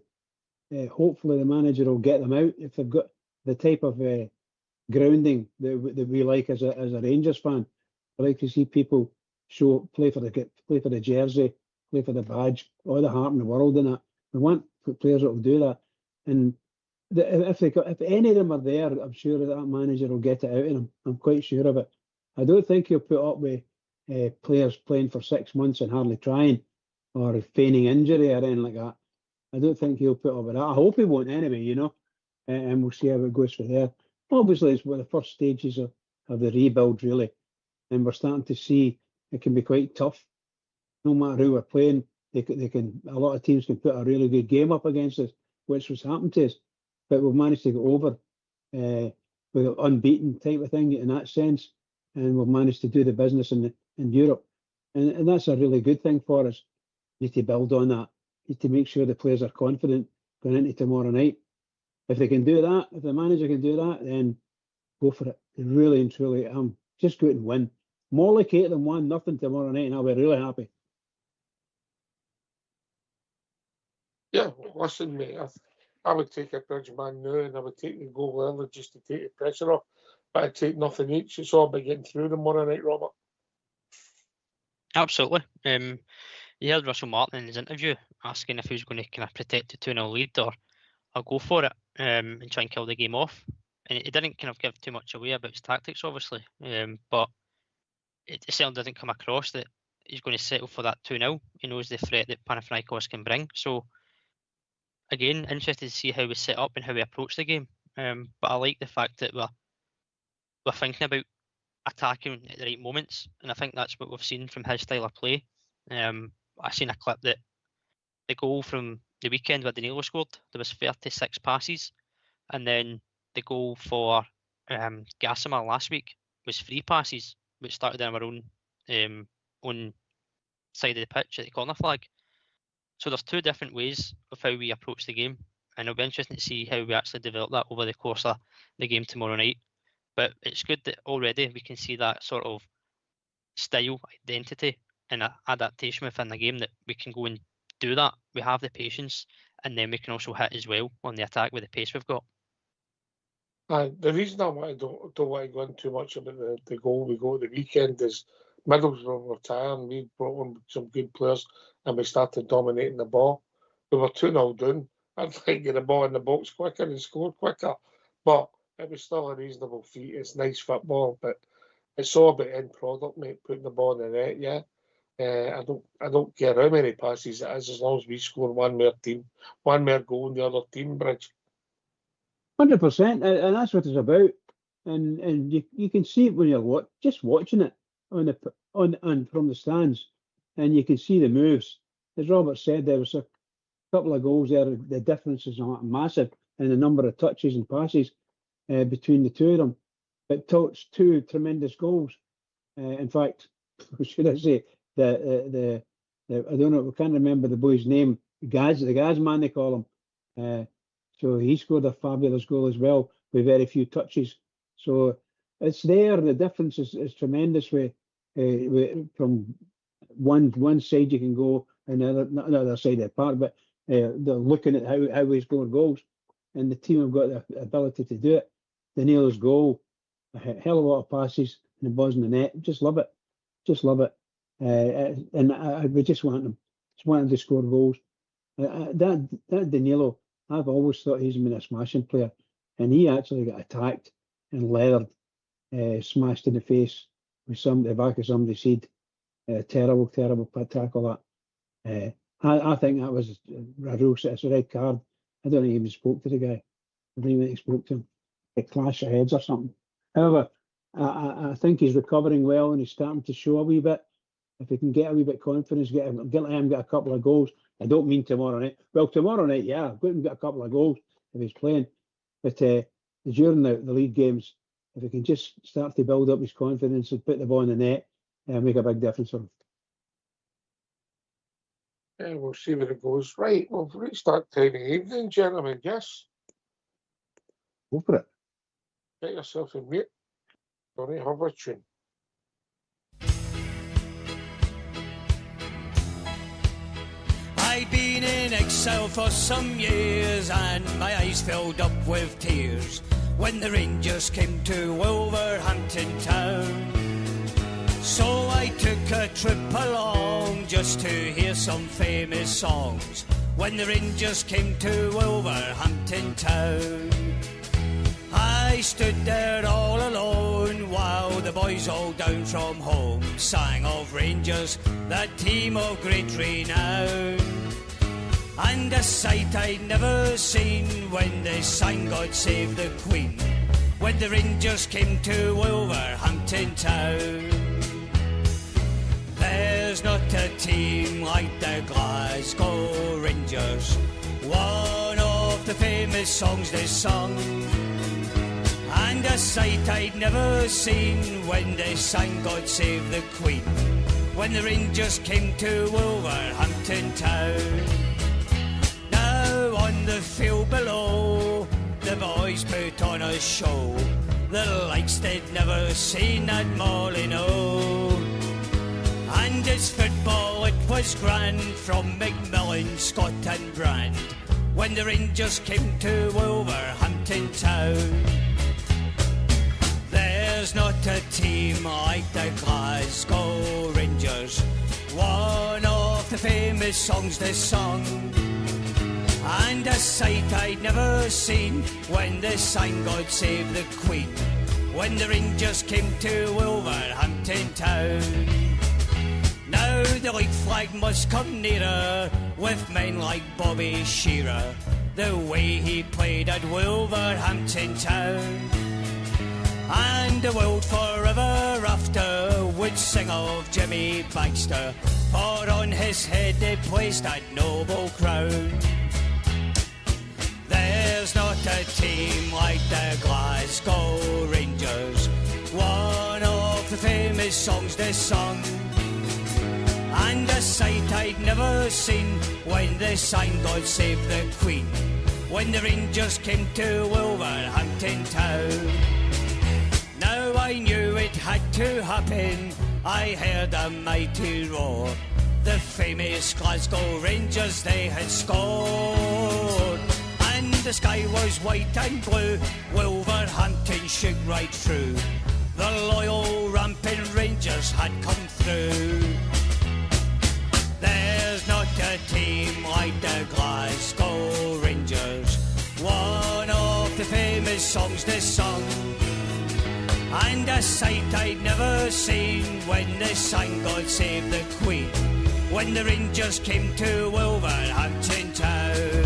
hopefully the manager will get them out if they've got the type of grounding that we like as a Rangers fan. I like to see people play for the jersey, play for the badge, all the heart in the world in it. We want players that will do that. And if any of them are there, I'm sure that manager will get it out of them. I'm quite sure of it. I don't think he'll put up with players playing for 6 months and hardly trying, or feigning injury or anything like that. I don't think he'll put up with that. I hope he won't anyway, and we'll see how it goes from there. Obviously, it's one of the first stages of the rebuild, really, and we're starting to see it can be quite tough. No matter who we're playing, they can. A lot of teams can put a really good game up against us, which was happened to us. But we've managed to go over with unbeaten type of thing in that sense, and we've managed to do the business in Europe, and that's a really good thing for us. We need to build on that. We need to make sure the players are confident going into tomorrow night. If they can do that, if the manager can do that, then go for it. Really and truly, just go out and win. Mollocate them 1-0 tomorrow night, and I'll be really happy. Yeah, listen, mate, I would take a bridge man now, and I would take the goal early just to take the pressure off. But I'd take nothing each. It's all about getting through tomorrow night, Robert. Absolutely. You heard Russell Martin in his interview asking if he was going to kind of protect the 2-0 lead or go for it and try and kill the game off. And he didn't kind of give too much away about his tactics, obviously. But it certainly didn't come across that he's going to settle for that 2-0. He knows the threat that Panathinaikos can bring. So, again, interested to see how we set up and how we approach the game. But I like the fact that we're thinking about attacking at the right moments, and I think that's what we've seen from his style of play. I seen a clip that the goal from the weekend where Danilo scored, there was 36 passes, and then the goal for Gassama last week was 3 passes, which started on our own side of the pitch at the corner flag. So there's 2 different ways of how we approach the game, and it'll be interesting to see how we actually develop that over the course of the game tomorrow night. But it's good that already we can see that sort of style, identity, and adaptation within the game, that we can go and do that. We have the patience, and then we can also hit as well on the attack with the pace we've got. The reason I don't want to go into too much about the goal we got at the weekend is Middlesbrough were tired. We brought in some good players, and we started dominating the ball. We were 2-0 down. I'd like to get the ball in the box quicker and score quicker, but it was still a reasonable feat. It's nice football, but it's all about end product, mate. Putting the ball in the net, yeah. I don't care how many passes it is, as long as we score one more goal in the other team, Bridge. 100%, and that's what it's about. And you can see it when you're just watching it on from the stands, and you can see the moves. As Robert said, there was a couple of goals there. The differences are massive in the number of touches and passes between the 2 of them. But it's 2 tremendous goals. In fact, should I say, the I don't know, I can't remember the boy's name. The Gaz man they call him. So he scored a fabulous goal as well with very few touches. So it's there. The difference is tremendous. From one side you can go, and the other side of the park. But they're looking at how he's scoring goals, and the team have got the ability to do it. Danilo's goal, a hell of a lot of passes, and the ball's in the net. Just love it. And we just want him to score goals. That Danilo, I've always thought he's been a smashing player, and he actually got attacked and leathered, smashed in the face with the back of somebody's head. Terrible tackle that. I think that was it's a red card. I don't think he even spoke to the guy. I don't even think he spoke to him. A clash of heads or something. However, I think he's recovering well, and he's starting to show a wee bit. If he can get a wee bit of confidence, get him get a couple of goals. I don't mean tomorrow night. Well, tomorrow night, yeah, let him get a couple of goals if he's playing. But during the league games, if he can just start to build up his confidence and put the ball in the net, make a big difference for him. Yeah, we'll see where it goes. Right, we've reached that time of evening, gentlemen. Yes. Go for it. Get yourself a mute. Don't have a tune. I'd been in exile for some years, and my eyes filled up with tears when the Rangers came to Wolverhampton town. So I took a trip along just to hear some famous songs when the Rangers came to Wolverhampton town. I stood there all alone while the boys all down from home sang of Rangers, that team of great renown. And a sight I'd never seen when they sang God Save the Queen, when the Rangers came to Wolverhampton town. There's not a team like the Glasgow Rangers, one of the famous songs they sung. And a sight I'd never seen when they sang God Save the Queen, when the Rangers came to Wolverhampton town. Now on the field below, the boys put on a show, the likes they'd never seen at Molyneux. And it's football, it was grand, from Macmillan, Scott and Brand, when the Rangers came to Wolverhampton town. There's not a team like the Glasgow Rangers, one of the famous songs they sung. And a sight I'd never seen when they sang God Save the Queen, when the Rangers came to Wolverhampton town. Now the league flag must come nearer, with men like Bobby Shearer, the way he played at Wolverhampton town. And the world forever after would sing of Jimmy Baxter, for on his head they placed that noble crown. There's not a team like the Glasgow Rangers, one of the famous songs they sung. And a sight I'd never seen when they sang God Save the Queen, when the Rangers came to Wolverhampton town. Now I knew it had to happen, I heard a mighty roar, the famous Glasgow Rangers they had scored. And the sky was white and blue, Wolverhampton shook right through, the loyal rampant Rangers had come through. There's not a team like the Glasgow Rangers, one of the famous songs they sung. And a sight I'd never seen when they sang God Save the Queen, when the Rangers came to Wolverhampton town.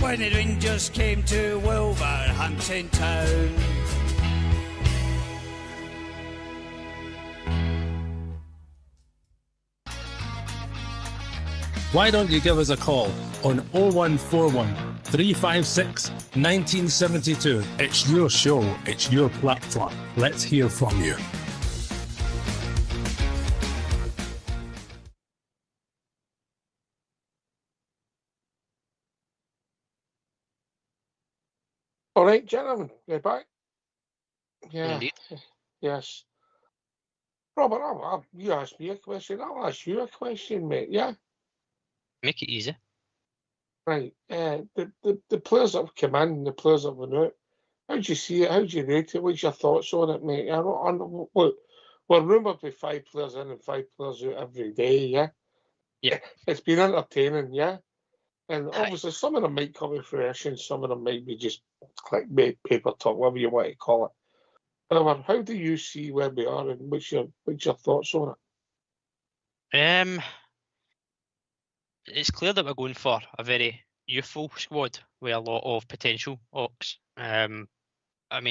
When the Rangers came to Wolverhampton town. Why don't you give us a call on 0141 356 1972. It's your show, it's your platform. Let's hear from you. All right, gentlemen, we're back. Yeah. Indeed. Yes. Robert, you asked me a question. I'll ask you a question, mate. Yeah. Make it easy. Right. The players that have come in, the players that have went out, how do you see it? How do you rate it? What's your thoughts on it, mate? Look, we're rumoured with 5 players in and 5 players out every day, yeah? Yeah. It's been entertaining, yeah? And obviously some of them might come to fruition, some of them might be just clickbait, paper talk, whatever you want to call it. However, how do you see where we are and what's your thoughts on it? It's clear that we're going for a very youthful squad with a lot of potential Ox. I mean,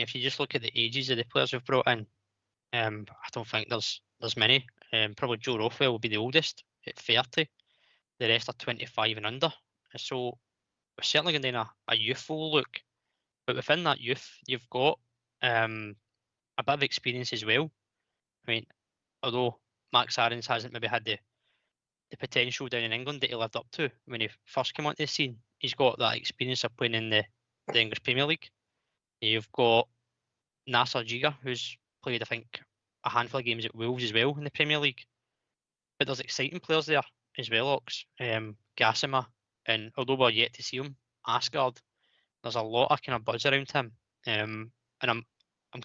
if you just look at the ages of the players we've brought in, I don't think there's many. Probably Joe Rothwell will be the oldest at 30. The rest are 25 and under. So we're certainly going to have a youthful look. But within that youth, you've got a bit of experience as well. I mean, although Max Aarons hasn't maybe had the potential down in England that he lived up to when he first came onto the scene, he's got that experience of playing in the English Premier League. You've got Nasser Jiga, who's played, I think, a handful of games at Wolves as well in the Premier League. But there's exciting players there as well, Ox. Gassama, and although we're yet to see him, Asgard, there's a lot of kind of buzz around him. And I'm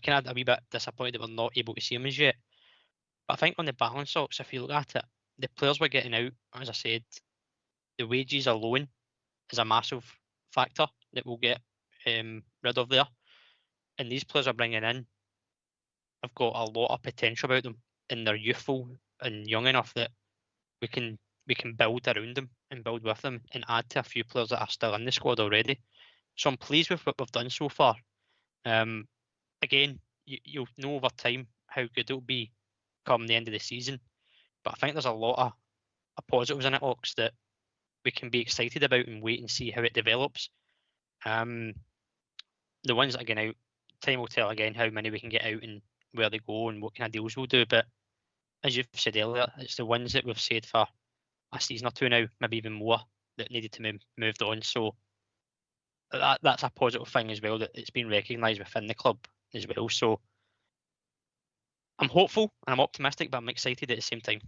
kind of a wee bit disappointed that we're not able to see him as yet. But I think on the balance, Ox, if you look at it, the players we're getting out, as I said, the wages alone is a massive factor that we'll get rid of there. And these players are bringing in have got a lot of potential about them, and they're youthful and young enough that we can build around them and build with them and add to a few players that are still in the squad already. So I'm pleased with what we've done so far. Again, you'll know over time how good it'll be come the end of the season. But I think there's a lot of positives in it, Ox, that we can be excited about and wait and see how it develops. The ones that are going out, time will tell again how many we can get out and where they go and what kind of deals we'll do. But as you've said earlier, it's the ones that we've said for a season or two now, maybe even more, that needed to be moved on. So that's a positive thing as well, that it's been recognised within the club as well. So I'm hopeful and I'm optimistic, but I'm excited at the same time.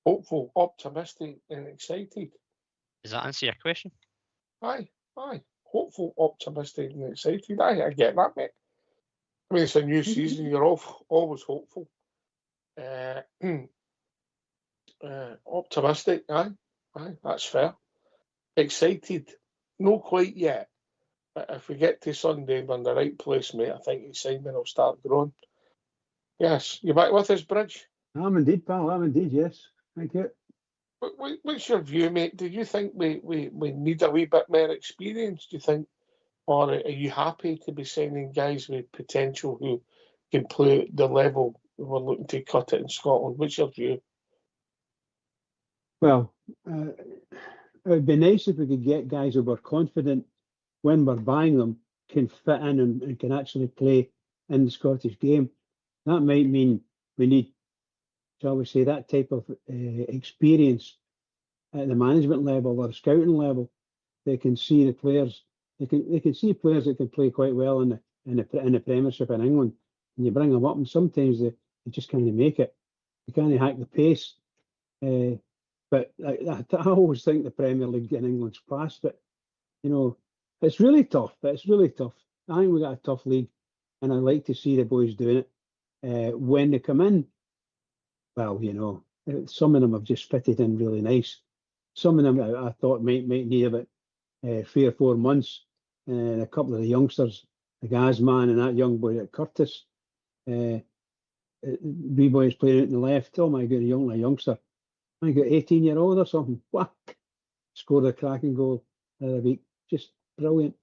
Hopeful, optimistic, and excited. Does that answer your question? Aye. Hopeful, optimistic, and excited. Aye, I get that, mate. I mean, it's a new season. You're always hopeful. Optimistic. Aye, that's fair. Excited. Not quite yet. But if we get to Sunday, we're in the right place, mate. I think excitement will start growing. Yes. You back with us, Bridge? I'm indeed, pal. I'm indeed, yes. Thank you. What's your view, mate? Do you think we need a wee bit more experience, do you think? Or are you happy to be signing guys with potential who can play at the level we're looking to cut it in Scotland? What's your view? Well, it would be nice if we could get guys who were confident when we're buying them, can fit in and can actually play in the Scottish game. That might mean we need, shall we say, that type of experience at the management level or the scouting level. They can see the players. They can see players that can play quite well in the Premiership in England, and you bring them up, and sometimes they just can't make it. They can't hack the pace. But I always think the Premier League in England's class, but you know, it's really tough. It's really tough. I think we got a tough league, and I like to see the boys doing it. When they come in, well, you know, some of them have just fitted in really nice. Some of them I thought might need about 3 or 4 months. And a couple of the youngsters, the Gazman and that young boy at Curtis, wee boys playing out in the left. Oh my God, a youngster. I got 18-year-old or something. Whack! Scored a cracking goal the other week. Just brilliant.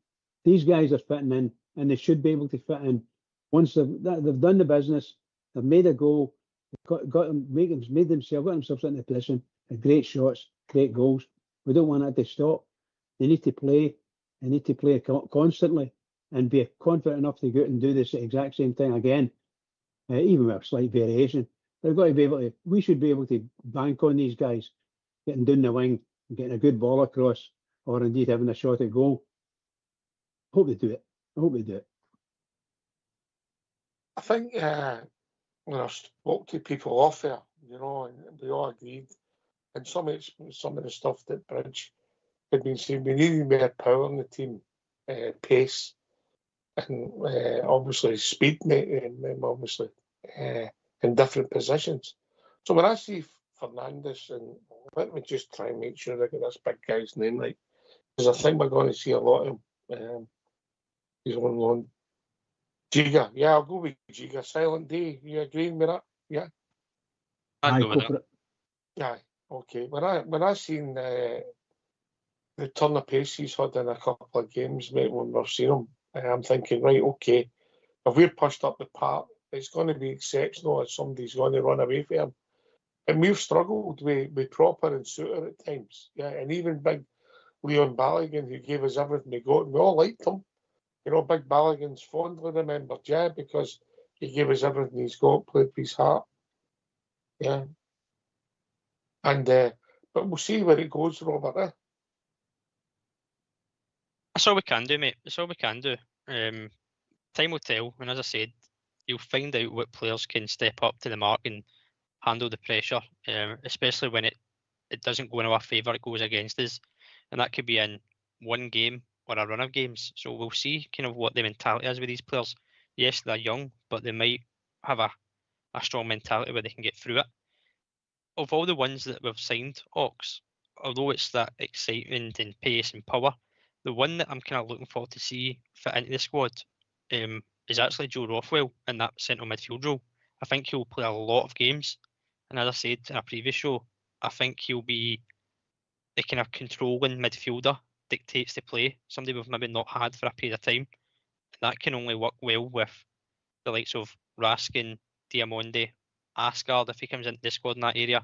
These guys are fitting in, and they should be able to fit in. Once they've done the business, they've made a goal, got themselves into the position, great shots, great goals. We don't want that to stop. They need to play. They need to play constantly and be confident enough to go out and do this exact same thing again, even with a slight variation. They've got to be able to. We should be able to bank on these guys getting down the wing and getting a good ball across, or indeed having a shot at goal. Hope they do it. I hope they do it. I think when I spoke to people off there, you know, and we all agreed, and some of the stuff that Bridge had been saying, we needed more power in the team, pace, and obviously speed, and obviously in different positions. So when I see Fernandes, and let me just try and make sure I get this big guy's name right, because I think we're going to see a lot of he's on loan. Giga, yeah, I'll go with Giga. Silent D, you agreeing with that? Yeah. I'd go with that. Yeah, okay. When I seen the turn of pace he's had in a couple of games, mate, when we've seen him, I'm thinking, right, okay, if we're pushed up the park, it's going to be exceptional if somebody's going to run away from him. And we've struggled with Proper and Suter at times. Yeah, and even big Leon Balogun, who gave us everything we got, and we all liked him. You know, Big Balogun's fondly remembered, yeah, because he gave us everything he's got, played for his heart. Yeah. And but we'll see where it goes, Robert. That's all we can do, mate. That's all we can do. Time will tell, and as I said, you'll find out what players can step up to the mark and handle the pressure, especially when it doesn't go in our favour, it goes against us. And that could be in one game or a run of games. So we'll see kind of what the mentality is with these players. Yes, they're young, but they might have a strong mentality where they can get through it. Of all the ones that we've signed, Ox, although it's that excitement and pace and power, the one that I'm kind of looking forward to see fit into the squad is actually Joe Rothwell in that central midfield role. I think he'll play a lot of games, and as I said in a previous show, I think he'll be the kind of controlling midfielder, dictates the play, somebody we've maybe not had for a period of time. And that can only work well with the likes of Raskin, Diamonde, Asgard if he comes into the squad in that area,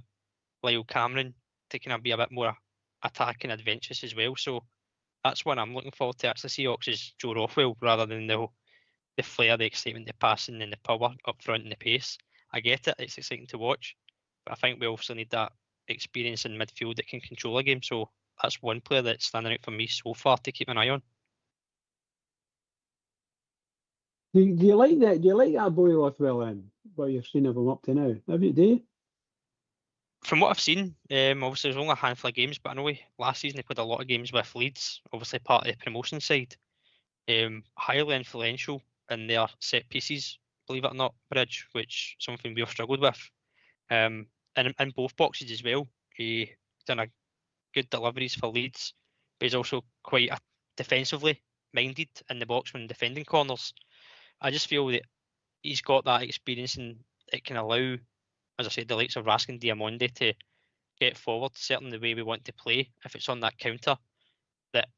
Lyle Cameron to kind of be a bit more attacking, adventurous as well. So that's what I'm looking forward to actually see Ox is Joe Rothwell rather than the flair, the excitement, the passing and the power up front and the pace. I get it, it's exciting to watch, but I think we also need that experience in midfield that can control a game. So that's one player that's standing out for me so far to keep an eye on. Do you like that? Do you like that boy Rothwell in what you've seen of him up to now? Do you? From what I've seen, obviously there's only a handful of games, but I know last season he played a lot of games with Leeds, obviously part of the promotion side. Highly influential in their set pieces, believe it or not, Bridge, which something we've struggled with. And in both boxes as well. He done a good deliveries for Leeds, but he's also quite defensively minded in the box when defending corners. I just feel that he's got that experience and it can allow, as I said, the likes of Raskin Diamonde to get forward, certainly the way we want to play. If it's on that counter, that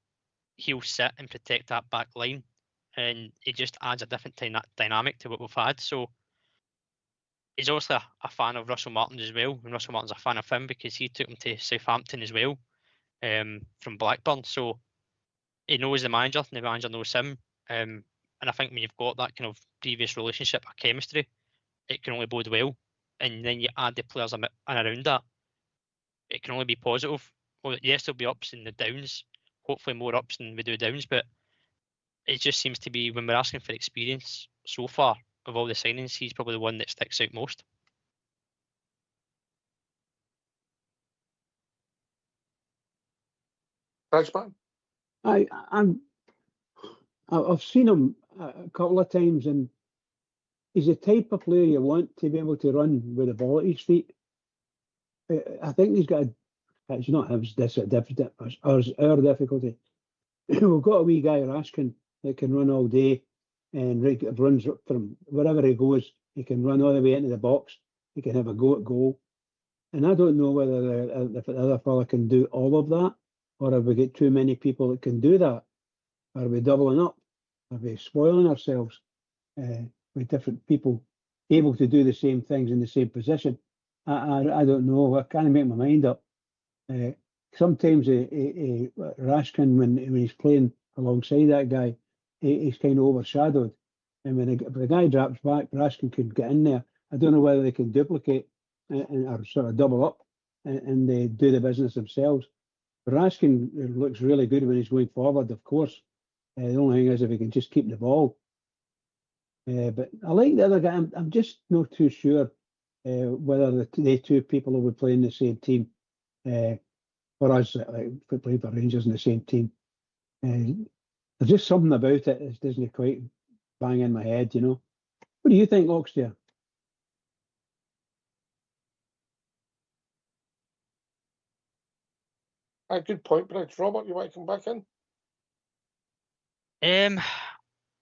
he'll sit and protect that back line, and it just adds a different dynamic to what we've had. So he's obviously a fan of Russell Martin as well, and Russell Martin's a fan of him because he took him to Southampton as well from Blackburn. So he knows the manager, and the manager knows him. And I think when you've got that kind of previous relationship or chemistry, it can only bode well. And then you add the players and around that, it can only be positive. Well, yes, there'll be ups and the downs, hopefully more ups than we do downs, but it just seems to be when we're asking for experience so far of all the signings, he's probably the one that sticks out most. I've seen him a couple of times, and he's the type of player you want to be able to run with the ball at his feet. I think he's got it's not his our difficulty. We've got a wee guy Raskin that can run all day and runs from wherever he goes. He can run all the way into the box. He can have a go at goal. And I don't know whether the other fella can do all of that, or have we got too many people that can do that? Are we doubling up? Are we spoiling ourselves with different people able to do the same things in the same position? I don't know. I can't make my mind up. Sometimes Raskin, when he's playing alongside that guy, he's kind of overshadowed. And when the guy drops back, Raskin could get in there. I don't know whether they can duplicate or sort of double up and they do the business themselves. Raskin looks really good when he's going forward, of course. The only thing is if he can just keep the ball. But I like the other guy. I'm just not too sure whether the two people will be playing the same team. For us, like playing for Rangers in the same team. There's just something about it that doesn't quite bang in my head, you know. What do you think, Oxdear? A good point, Bridge. Robert, you want to come back in?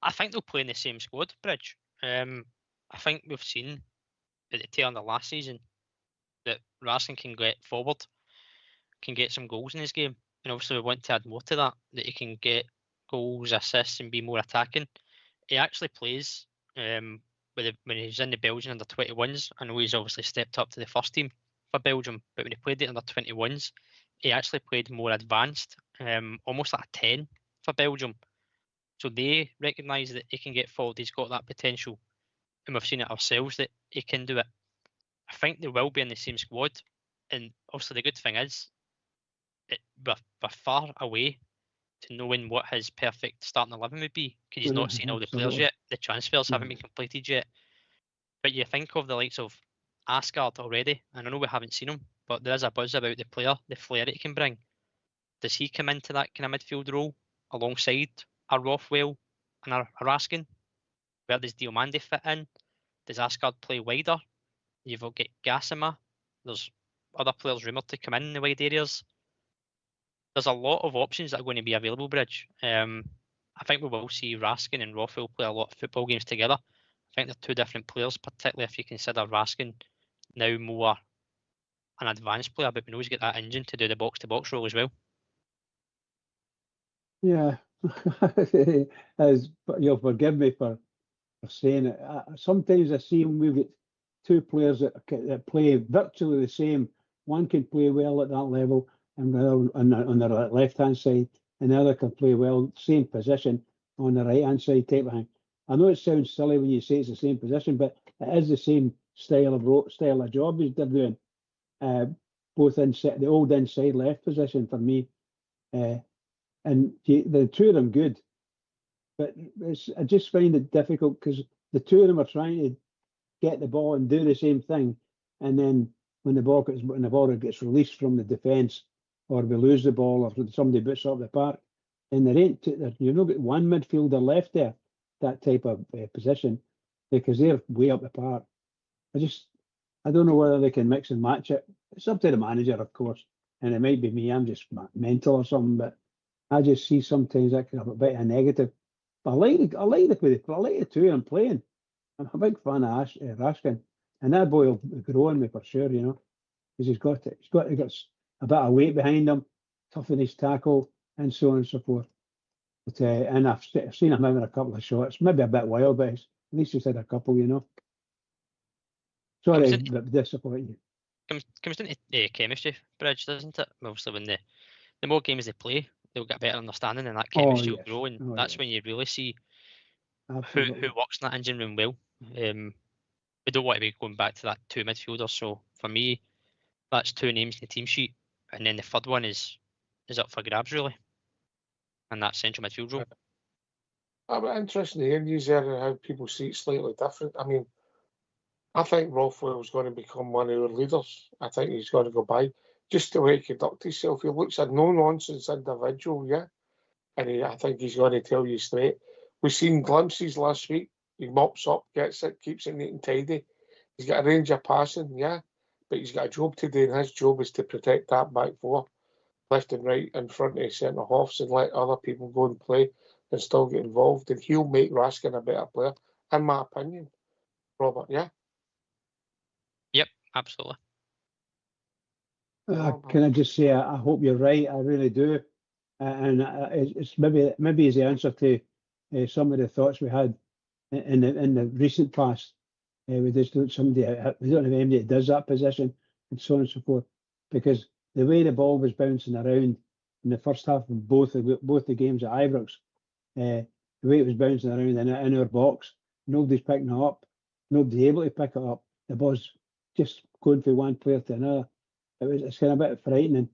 I think they'll play in the same squad, Bridge. I think we've seen at the tail end of last season that Raskin can get forward, can get some goals in his game, and obviously we want to add more to that he can get goals, assists, and be more attacking. He actually plays when he's in the Belgian under 21s. I know he's obviously stepped up to the first team for Belgium, but when he played the under 21s, he actually played more advanced, almost like a 10 for Belgium. So they recognise that he can get forward, he's got that potential, and we've seen it ourselves that he can do it. I think they will be in the same squad, and obviously the good thing is we're far away to knowing what his perfect starting 11 would be, because he's not seen all the players yet. The transfers haven't been completed yet. But you think of the likes of Asgard already, and I know we haven't seen him, but there is a buzz about the player, the flair that he can bring. Does he come into that kind of midfield role alongside a Rothwell and a Raskin? Where does Diomande fit in? Does Asgard play wider? You've got Gassama. There's other players rumoured to come in the wide areas. there's a lot of options that are going to be available, Bridge. I think we will see Raskin and Rothwell play a lot of football games together. I think they're two different players, particularly if you consider Raskin now more an advanced player, but we know he's got that engine to do the box-to-box role as well. Yeah, as you'll forgive me for saying it. Sometimes I see when we've got two players that play virtually the same. One can play well at that level, and on the left-hand side, and the other can play well, same position on the right-hand side type of thing. I know it sounds silly when you say it's the same position, but it is the same style of job they're doing. Both inside the old inside left position for me, and the two of them good, but I just find it difficult because the two of them are trying to get the ball and do the same thing, and then when the ball gets released from the defence, or we lose the ball, or somebody boots up the park, and you've not got one midfielder left there, that type of position, because they're way up the park. I don't know whether they can mix and match it. It's up to the manager, of course, and it might be me. I'm just mental or something, but I just see sometimes that can have a bit of a negative. But I like the two of them playing. I'm a big fan of Raskin, and that boy will grow on me for sure, you know, because he's got a bit of weight behind him, tough in his tackle, and so on and so forth. But and I've seen him having a couple of shots, maybe a bit wild, but at least he's had a couple, you know. Sorry, disappoint you. Comes down to chemistry, Bridge, doesn't it? Obviously, when the more games they play, they'll get a better understanding, and that chemistry will grow, and that's when you really see who works in that engine room well. We don't want to be going back to that two midfielders, so for me, that's two names in the team sheet, and then the third one is up for grabs, really, and that's central midfield role. I'm interested to hear you there and how people see it slightly different. I mean, I think Rothwell's going to become one of our leaders. I think he's going to go by just the way he conducts himself. He looks a no-nonsense individual, yeah, and I think he's going to tell you straight. We've seen glimpses last week. He mops up, gets it, keeps it neat and tidy. He's got a range of passing, yeah, but he's got a job to do, and his job is to protect that back four, left and right, in front of centre halves, and let other people go and play and still get involved. And he'll make Raskin a better player, in my opinion. Robert, yeah? Yep, absolutely. Can I just say, I hope you're right. I really do. And it's maybe as the answer to some of the thoughts we had in the recent past. We just don't have anybody that does that position, and so on and so forth. Because the way the ball was bouncing around in the first half of both the games at Ibrox, the way it was bouncing around in our box, nobody's picking it up. Nobody's able to pick it up. The ball's just going from one player to another. It's kind of a bit frightening.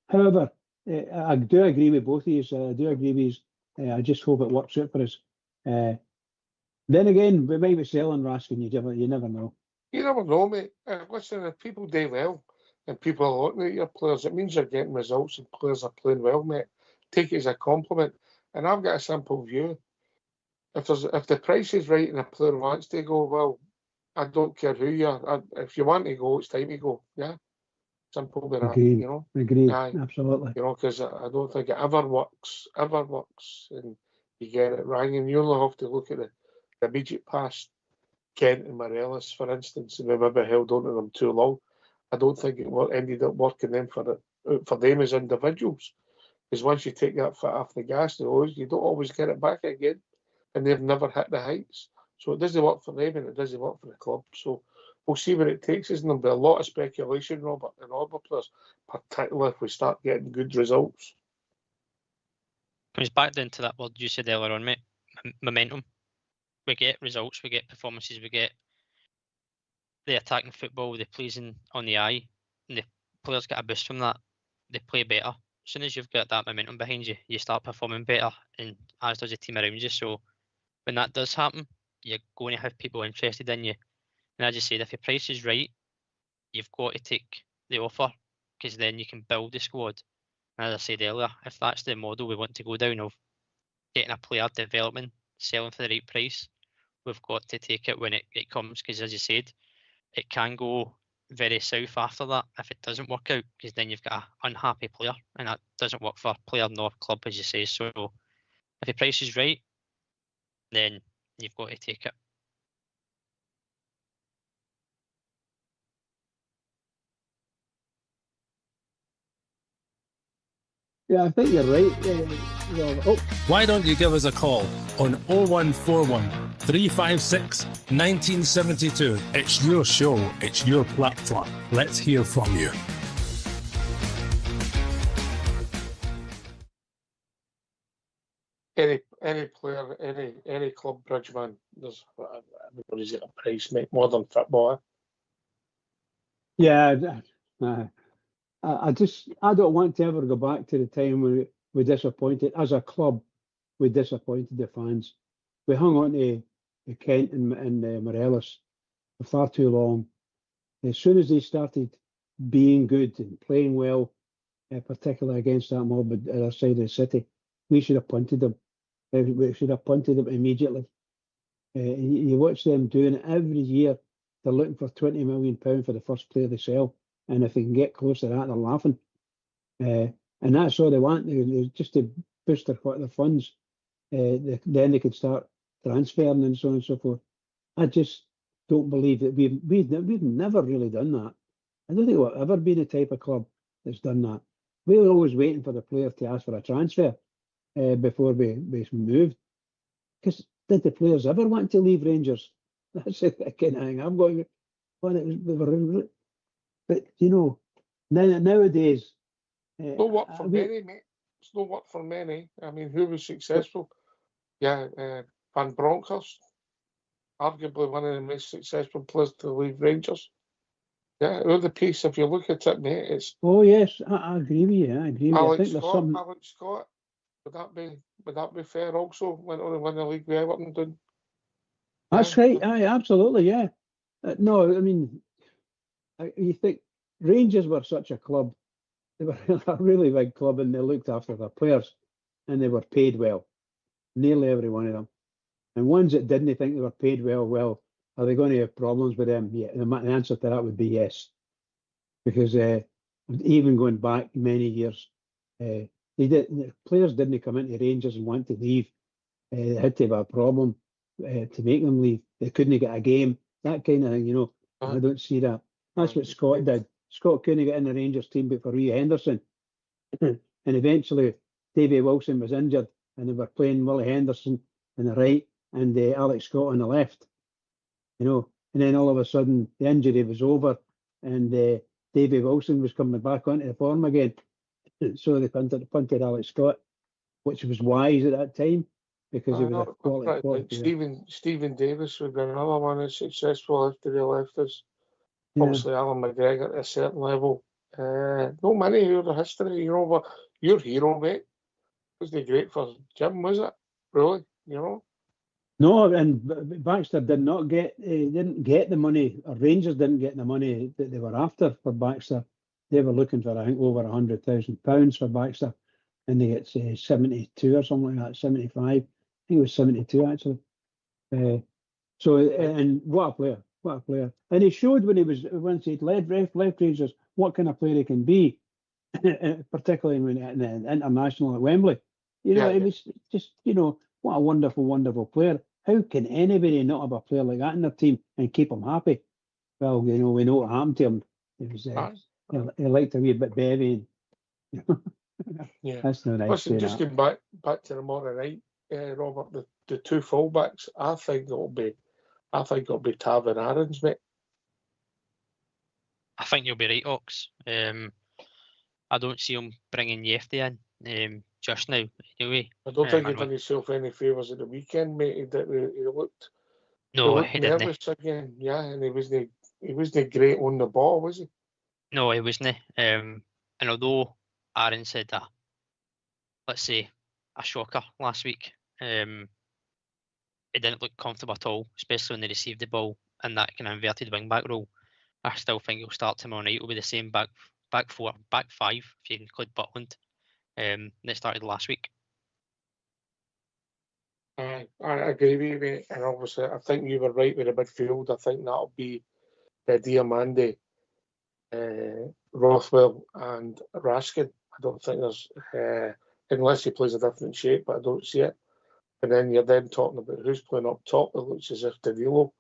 However, I do agree with both of you. I do agree with you. I just hope it works out for us. Then again, we might be selling Raskin. You never know. You never know, mate. Listen, if people do well and people are looking at your players, it means you're getting results and players are playing well, mate. Take it as a compliment. And I've got a simple view. If the price is right and a player wants to go, well, I don't care who you are. If you want to go, it's time to go. Yeah. Simple with that, you know. Agreed. Absolutely. You know, because I don't think it ever works, and you get it wrong. And you only have to look at the immediate past. Kent and Morelos, for instance, and we maybe held on to them too long. I don't think it ended up working then for them as individuals. Because once you take that foot off the gas, you don't always get it back again, and they've never hit the heights. So it doesn't work for them, and it doesn't work for the club. So we'll see where it takes us, and there'll be a lot of speculation, Robert, and other players, particularly if we start getting good results. Comes back down to that word you said earlier on, mate. Momentum. We get results, we get performances, we get the attacking football, the pleasing on the eye, and the players get a boost from that. They play better. As soon as you've got that momentum behind you, you start performing better, and as does the team around you. So when that does happen, you're going to have people interested in you. And as you said, if your price is right, you've got to take the offer, because then you can build the squad. And as I said earlier, if that's the model we want to go down of getting a player development, selling for the right price, we've got to take it when it comes, because as you said, it can go very south after that if it doesn't work out, because then you've got an unhappy player, and that doesn't work for player nor club, as you say. So if the price is right, then you've got to take it. Yeah, I think you're right. Why don't you give us a call on 0141 356 1972? It's your show, it's your platform. Let's hear from you. Any player, any club bridgeman, there's everybody's at a price, mate. Modern football. Yeah, I don't want to ever go back to the time when we disappointed as a club. We disappointed the fans. We hung on to Kent and Morelos for far too long. As soon as they started being good and playing well, particularly against that mob at the other side of the city, we should have punted them. We should have punted them immediately. You watch them doing it every year. They're looking for £20 million for the first player they sell, and if they can get close to that, they're laughing. And that's all they want. They just to boost their funds. Then they could start transferring and so on and so forth. I just don't believe that we've never really done that. I don't think we've ever been the type of club that's done that. We were always waiting for the player to ask for a transfer before we moved. Because did the players ever want to leave Rangers? That's the kind of thing I'm going. But you know, nowadays, no work for many, mate. It's no work for many. I mean, who was successful? Yeah, Van Bronckhorst, arguably one of the most successful players to leave Rangers. Yeah, all the piece. If you look at it, mate, it's. Oh yes, I agree with you. I agree with you. I think there's some. Alex Scott. Would that be fair? Also, went on to win the league with Everton. Did. That's right. Aye, absolutely. Yeah. No, I mean, you think Rangers were such a club. They were a really big club, and they looked after their players, and they were paid well. Nearly every one of them. And ones that didn't think they were paid well, are they going to have problems with them? Yeah, the answer to that would be yes. Because even going back many years, the players didn't come into Rangers and want to leave. They had to have a problem to make them leave. They couldn't get a game, that kind of thing, you know. I don't see that. That's what Scott did. Scott couldn't get in the Rangers team but for Rie Henderson. And eventually, Davy Wilson was injured, and they were playing Willie Henderson on the right and Alex Scott on the left. You know, and then all of a sudden, the injury was over, and Davy Wilson was coming back onto the form again. So they punted Alex Scott, which was wise at that time because he was a quality. Stephen Davis would be another one that's successful after they left us. Yeah. Obviously, Alan McGregor at a certain level. No many who the history, you know, but your hero, mate, wasn't great for Jim, was it? Really, you know? No, and Baxter didn't get the money, or Rangers didn't get the money that they were after for Baxter. They were looking for, I think, over £100,000 for Baxter, and they get 72 or something like that, 75. I think it was 72 actually. And what a player! And he showed once he'd left Rangers what kind of player he can be, particularly when in the international at Wembley. You know, it was just, you know, what a wonderful, wonderful player. How can anybody not have a player like that in their team and keep him happy? Well, you know, we know what happened to him. It was he liked a wee bit bevy. Yeah, that's no nice. Listen, just getting back to tomorrow night, Robert. The two fullbacks. I think it'll be Tav and Aarons, mate. I think you'll be right, Ox. I don't see him bringing Yefty in just now, anyway. I don't think he did himself any favours at the weekend, mate. He looked nervous again. Yeah, and he wasn't great on the ball, was he? No, he wasn't. And although Aarons had let's say, a shocker last week, it didn't look comfortable at all, especially when they received the ball in that kind of inverted wing-back role. I still think he'll start tomorrow night. It'll be the same back four, back five, if you include Butland, that started last week. I agree with you, mate. And obviously, I think you were right with the midfield. I think that'll be Diamande, Rothwell and Raskin. I don't think there's, unless he plays a different shape, but I don't see it. And then you're then talking about who's playing up top. It looks as if Danilo,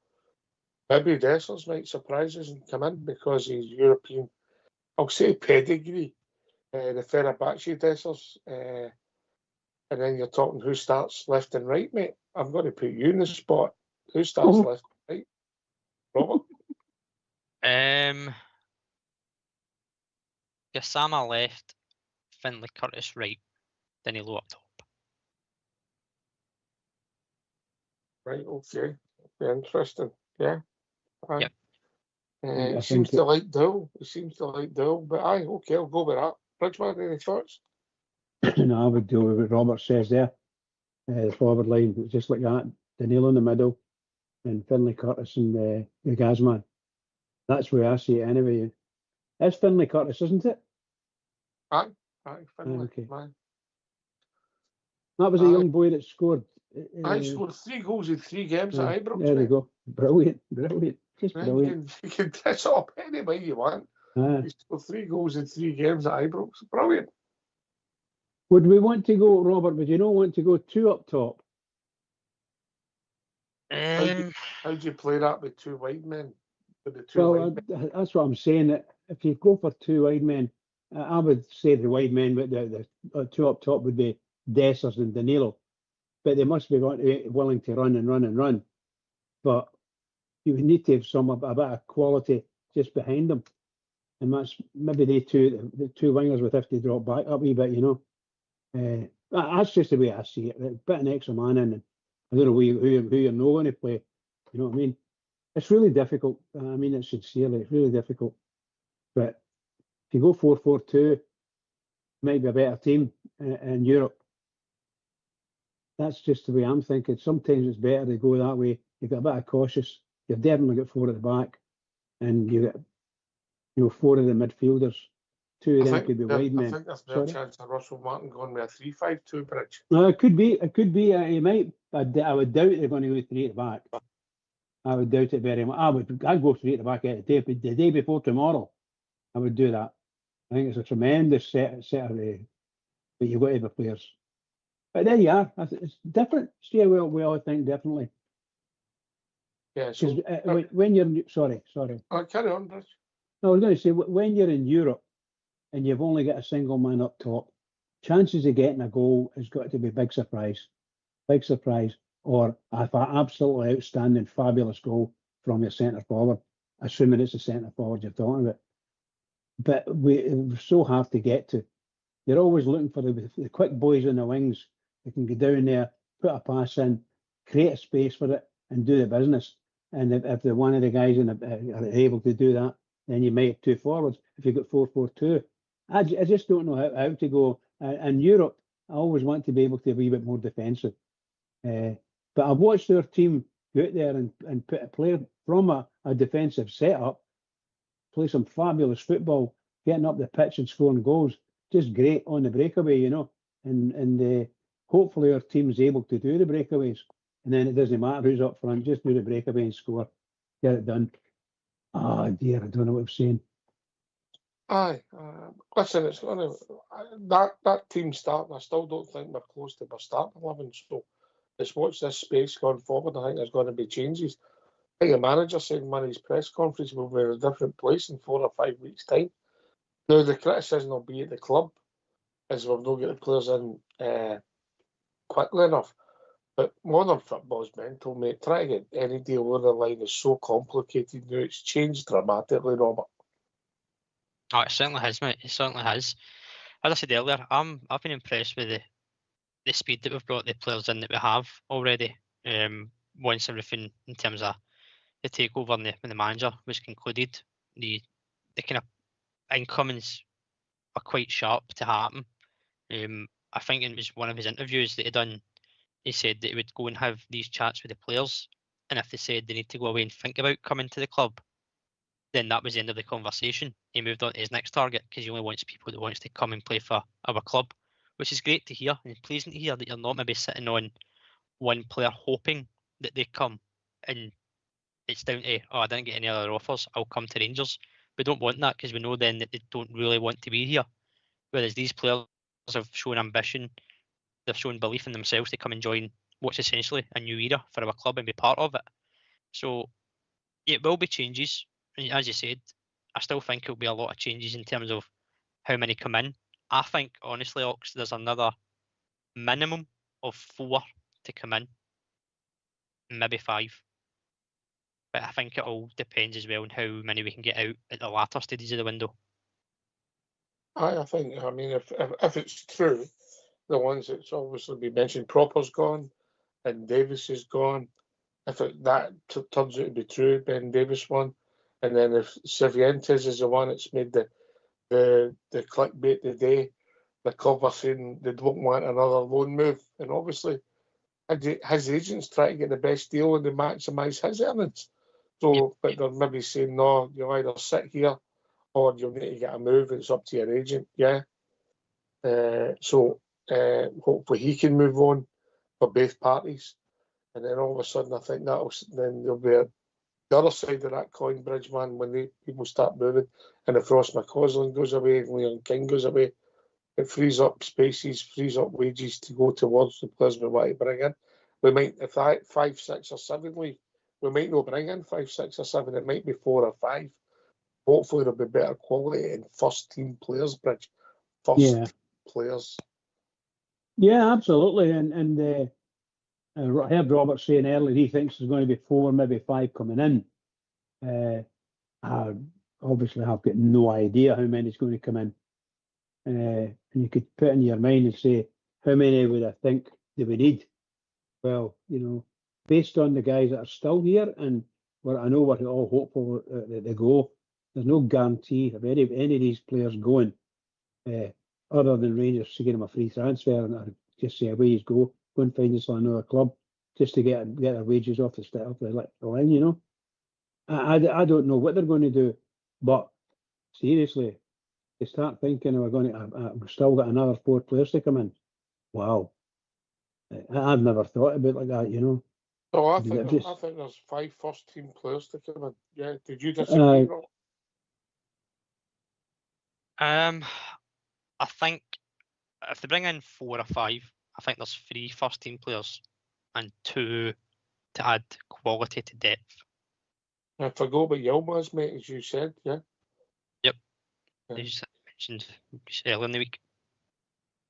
maybe Dessers might surprise us and come in because he's European, I'll say pedigree, the Fenerbahce Dessers. And then you're talking who starts left and right, mate. I'm going to put you in the spot. Who starts left and right? Robert? Gassama left, Finlay Curtis right, Danilo up top. Right, okay. Interesting. Yeah. Aye. Yep. He seems to like Dow. But aye, okay, I'll go with that. Bridgeman, any thoughts? No, I would do what Robert says there. The forward line, just like that. Danilo in the middle, and Finlay Curtis and the Gazman. That's where I see it anyway. It's Finlay Curtis, isn't it? Aye, Finlay. Okay. Aye. That was a young boy that scored. I scored 3 goals in 3 games at Ibrox. There you go. Brilliant. Just right, brilliant. You can dress it up any way you want. He scored 3 goals in 3 games at Ibrox. Brilliant. Would we want to go, Robert? Would you not want to go 2 up top? How do you play that with 2 wide men? With the 2 wide men? That's what I'm saying. That if you go for 2 wide men, I would say the wide men, but the 2 up top would be Dessers and Danilo. But they must be willing to run and run and run. But you would need to have a bit of quality just behind them. And that's maybe the 2 wingers would have to drop back a wee bit, you know. That's just the way I see it. A bit an extra man in. And I don't know who you're not going to play. You know what I mean? It's really difficult. I mean it sincerely. It's really difficult. But if you go 4-4-2, might be a better team in Europe. That's just the way I'm thinking. Sometimes it's better to go that way. You've got a bit of cautious. You've definitely got 4 at the back, and you got 4 of the midfielders. 2 of them could be wide men. I think there's no chance of Russell Martin going with a 3-5-2 bridge. No, it could be. He might. I would doubt they're going to go 3 at the back. I would doubt it very much. I'd go 3 at the back the day before tomorrow. I would do that. I think it's a tremendous set of that you've got to have the players. But there you are. It's different. See, we all think differently. Yeah. So, when you're sorry. Carry on, Rich. No, I was going to say when you're in Europe and you've only got a single man up top, chances of getting a goal has got to be big surprise, or an absolutely outstanding, fabulous goal from your centre forward, assuming it's the centre forward you're talking about. But we're so hard to get to. You're always looking for the quick boys on the wings that can get down there, put a pass in, create a space for it, and do the business. And if one of the guys are able to do that, then you might have 2 forwards. If you've got 4-4-2, I just don't know how to go. In Europe, I always want to be able to be a wee bit more defensive. But I've watched their team go out there and put a player from a defensive setup, play some fabulous football, getting up the pitch and scoring goals. Just great on the breakaway, you know. And hopefully our team's able to do the breakaways. And then it doesn't matter who's up front, just do the breakaway and score. Get it done. Oh dear, I don't know what I'm saying. Aye. Listen, it's going to... That team starting, I still don't think we're close to our starting 11. So let's watch this space going forward. I think there's going to be changes. I think the manager said in one of his press conferences we'll be in a different place in 4 or 5 weeks' time. Now, the criticism will be at the club, as we've not got the players in quickly enough. But modern football's mental, mate. Trying to get any deal over the line is so complicated now. It's changed dramatically, Robert. Oh, it certainly has, mate. It certainly has. As I said earlier, I've been impressed with the speed that we've brought the players in that we have already. Once everything in terms of the takeover and the manager was concluded, the kind of incomings are quite sharp to happen. I think it was one of his interviews that he done. He said that he would go and have these chats with the players, and if they said they need to go away and think about coming to the club, then that was the end of the conversation. He moved on to his next target because he only wants people that wants to come and play for our club, which is great to hear and pleasing to hear that you're not maybe sitting on one player hoping that they come and it's down to, I didn't get any other offers, I'll come to Rangers. we don't want that because we know then that they don't really want to be here. Whereas these players have shown ambition, they've shown belief in themselves to come and join what's essentially a new era for our club and be part of it. So it will be changes. And as you said, I still think it'll be a lot of changes in terms of how many come in. I think, honestly, Ox, there's another minimum of 4 to come in, maybe 5. But I think it all depends as well on how many we can get out at the latter stages of the window. I think, I mean, if it's true, the ones that's obviously been mentioned, Proper's gone and Davis is gone. If that turns out to be true, Ben Davis one, and then if Cifuentes is the one that's made the clickbait today, the club are saying they don't want another loan move, and obviously his agents try to get the best deal and to maximise his earnings. So, but they're maybe saying, no, you'll either sit here or you'll need to get a move. It's up to your agent, yeah. So hopefully he can move on for both parties, and then all of a sudden I think then there'll be the other side of that coin, Bridgeman, when people start moving, and if Ross McCausland goes away and Leon King goes away, it frees up spaces, frees up wages to go towards the players we want to bring in. We might, if 5, 6 or 7 leave, we might not bring in 5, 6 or 7. It might be 4 or 5. Hopefully there'll be better quality in first team players, Bridge. First players. Yeah, absolutely. And I heard Robert saying earlier he thinks there's going to be 4, maybe 5 coming in. I obviously have got no idea how many is going to come in. And you could put in your mind and say, how many would I think they would need? Well, based on the guys that are still here, and I know we're all hopeful that they go, there's no guarantee of any of these players going, other than Rangers to get them a free transfer and just say, away you go and find us another club just to get their wages off the line, I don't know what they're going to do, but seriously, they start thinking we've still got another 4 players to come in. Wow. I've never thought about it like that, So I think there's 5 first team players to come in. Yeah, did you disagree? I think if they bring in 4 or 5, I think there's 3 first team players and 2 to add quality to depth. I forgot about Yilmaz, mate, as you said, yeah. Yep. As mentioned earlier in the week.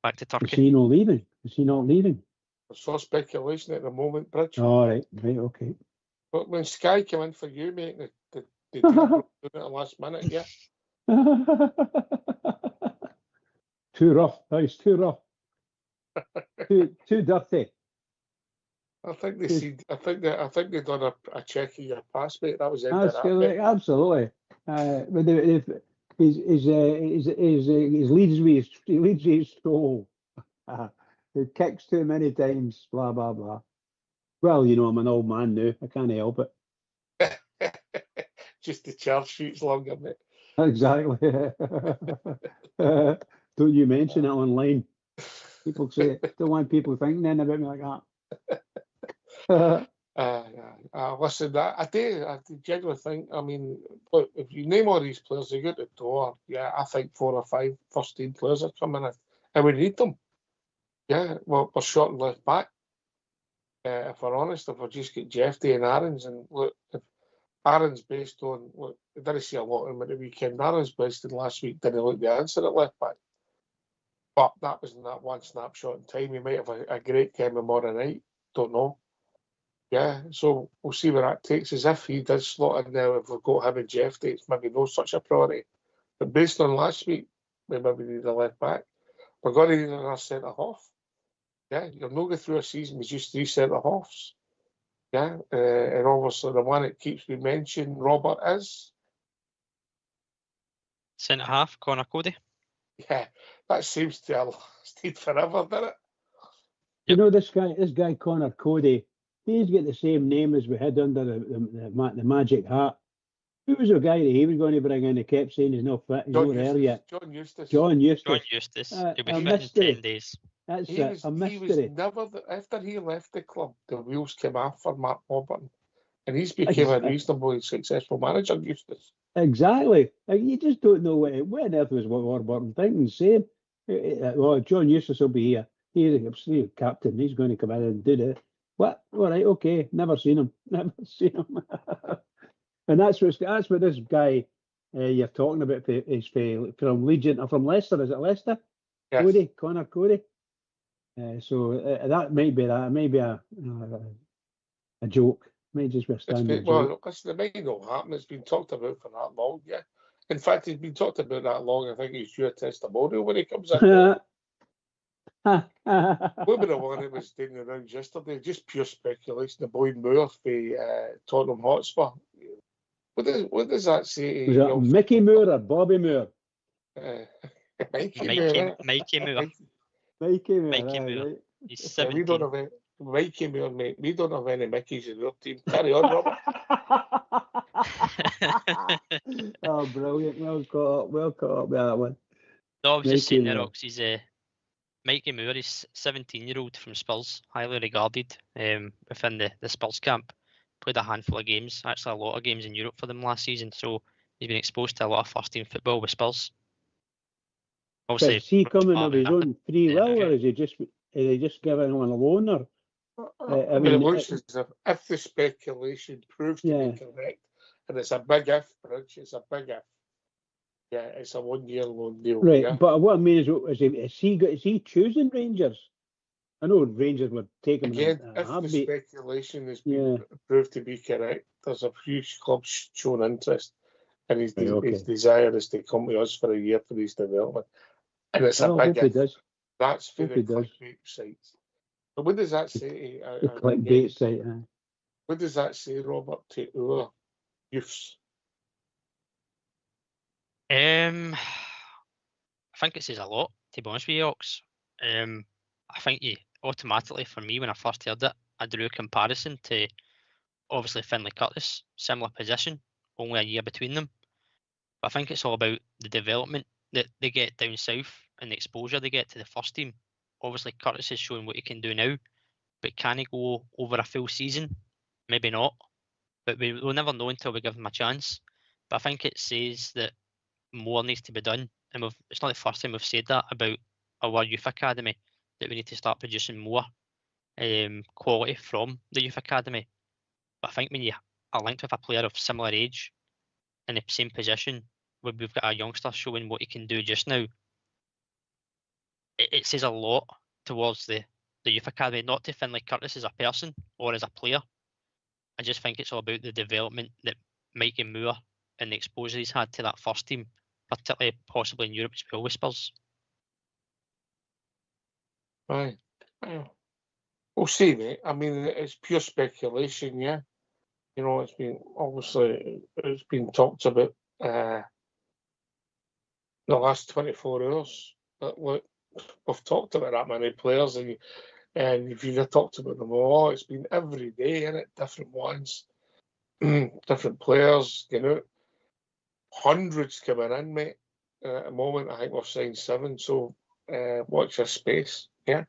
Back to Turkey. Is he not leaving? I saw speculation at the moment, Bridge. Oh, right, okay. But when Sky came in for you, mate, they did it at the last minute, yeah. Too rough. That is too rough. too dirty. I think they done a check of your passport. That was it. Absolutely. But his leads with his stroll. He kicks too many times. Blah blah blah. Well, I'm an old man now. I can't help it. Just the charge sheet's longer, mate. Exactly. Don't you mention it online. People say, don't want people thinking then about me like that. Listen, I genuinely think, I mean, look, if you name all these players, they go to the door. Yeah, I think 4 or 5 first team players are coming in, and we need them. Yeah, well, we're short and left back. If we're honest, if we just get Jeffy and Aarons, and look, if Aaron's based on, look, I didn't see a lot of him at the weekend. Aaron's based on last week, didn't look the answer at left back. But that was in that one snapshot in time. He might have a great game tomorrow night. Don't know. Yeah, so we'll see where that takes us. If he does slot in now, if we've got him and Jeffy, it's maybe no such a priority. But based on last week, we maybe need a left back. We're going to need another centre half. Yeah, you'll not go through a season with just 3 centre halves. Yeah, and obviously the one that keeps being mentioned, Robert, is centre half, Connor Cody. Yeah, that seems to have lasted forever, doesn't it? You know, this guy Connor Cody, he's got the same name as we had under the magic hat. Who was the guy that he was going to bring in? He kept saying he's not fit, he's not there yet. John Eustace. He'll be fit in 10 days. That's a mystery. He was never, after he left the club, the wheels came off for Mark Warburton. And he's became a reasonably successful manager, Eustace. Exactly. You just don't know what on earth was what Warburton thinking. Saying, well, John Eustace will be here. He's a captain. He's going to come in and do that. What? All right, okay. Never seen him. Never seen him. And that's what this guy you're talking about is from Legion or from Leicester. Is it Leicester? Yes. Cody, Connor Cody. So that might be that. It may be a joke. May just be a standard joke. Well, listen, it might not happen. It's been talked about for that long, yeah. In fact, it's been talked about that long. I think he's due a testimonial when he comes in. What about the one that was doing the rounds yesterday? Just pure speculation. The boy Moore for Tottenham Hotspur. What does that say? Was that Mickey Moore or Bobby Moore? Mikey Moore. Mikey Moore. Mikey Moore. Mikey Moore. Right. He's 17. We don't have any Mikey Moore, mate. We don't have any Mickeys in our team. Carry on, Robert. Oh, brilliant. Well caught up with that one. No, I was just Mikey saying there, Moore. Ox, he's Mikey Moore, he's 17-year-old from Spurs, highly regarded within the Spurs camp. Played a handful of games, actually a lot of games in Europe for them last season, so he's been exposed to a lot of first-team football with Spurs. But is he coming of his own free will, or is he just giving him a loan? Or I mean, it looks as if the speculation proves to be correct, and it's a big if, Bridge, it's a big if. Yeah, it's a 1-year loan deal. right. Yeah. But what I mean is he choosing Rangers? I know Rangers would take him. Again, if the speculation has been proved to be correct, there's a few clubs showing interest, and his desire is to come to us for a year for his development. And it's a big if. That's for the clickbait sites. But what does that say? The clickbait site. What does that say, Robert, to our youths? I think it says a lot, to be honest with you, Ox. I think you automatically, for me, when I first heard it, I drew a comparison to obviously Finlay Curtis, similar position, only a year between them. But I think it's all about the development that they get down south and the exposure they get to the first team. Obviously, Curtis is showing what he can do now, but can he go over a full season? Maybe not. But we'll never know until we give him a chance. But I think it says that more needs to be done. And it's not the first time we've said that about our youth academy, that we need to start producing more quality from the youth academy. But I think when you are linked with a player of similar age in the same position, where we've got a youngster showing what he can do just now, it says a lot towards the youth academy, not to Finlay Curtis as a person or as a player. I just think it's all about the development that Mikey Moore and the exposure he's had to that first team, particularly possibly in Europe as well with Spurs. Right. We'll see, mate. I mean, it's pure speculation, yeah. You know, it's been talked about the last 24 hours. But look, we've talked about that many players, and if you've talked about them all, it's been every day, innit? Different ones, different players, you know. Hundreds coming in, mate. At the moment, I think we've signed 7, so watch your space, yeah?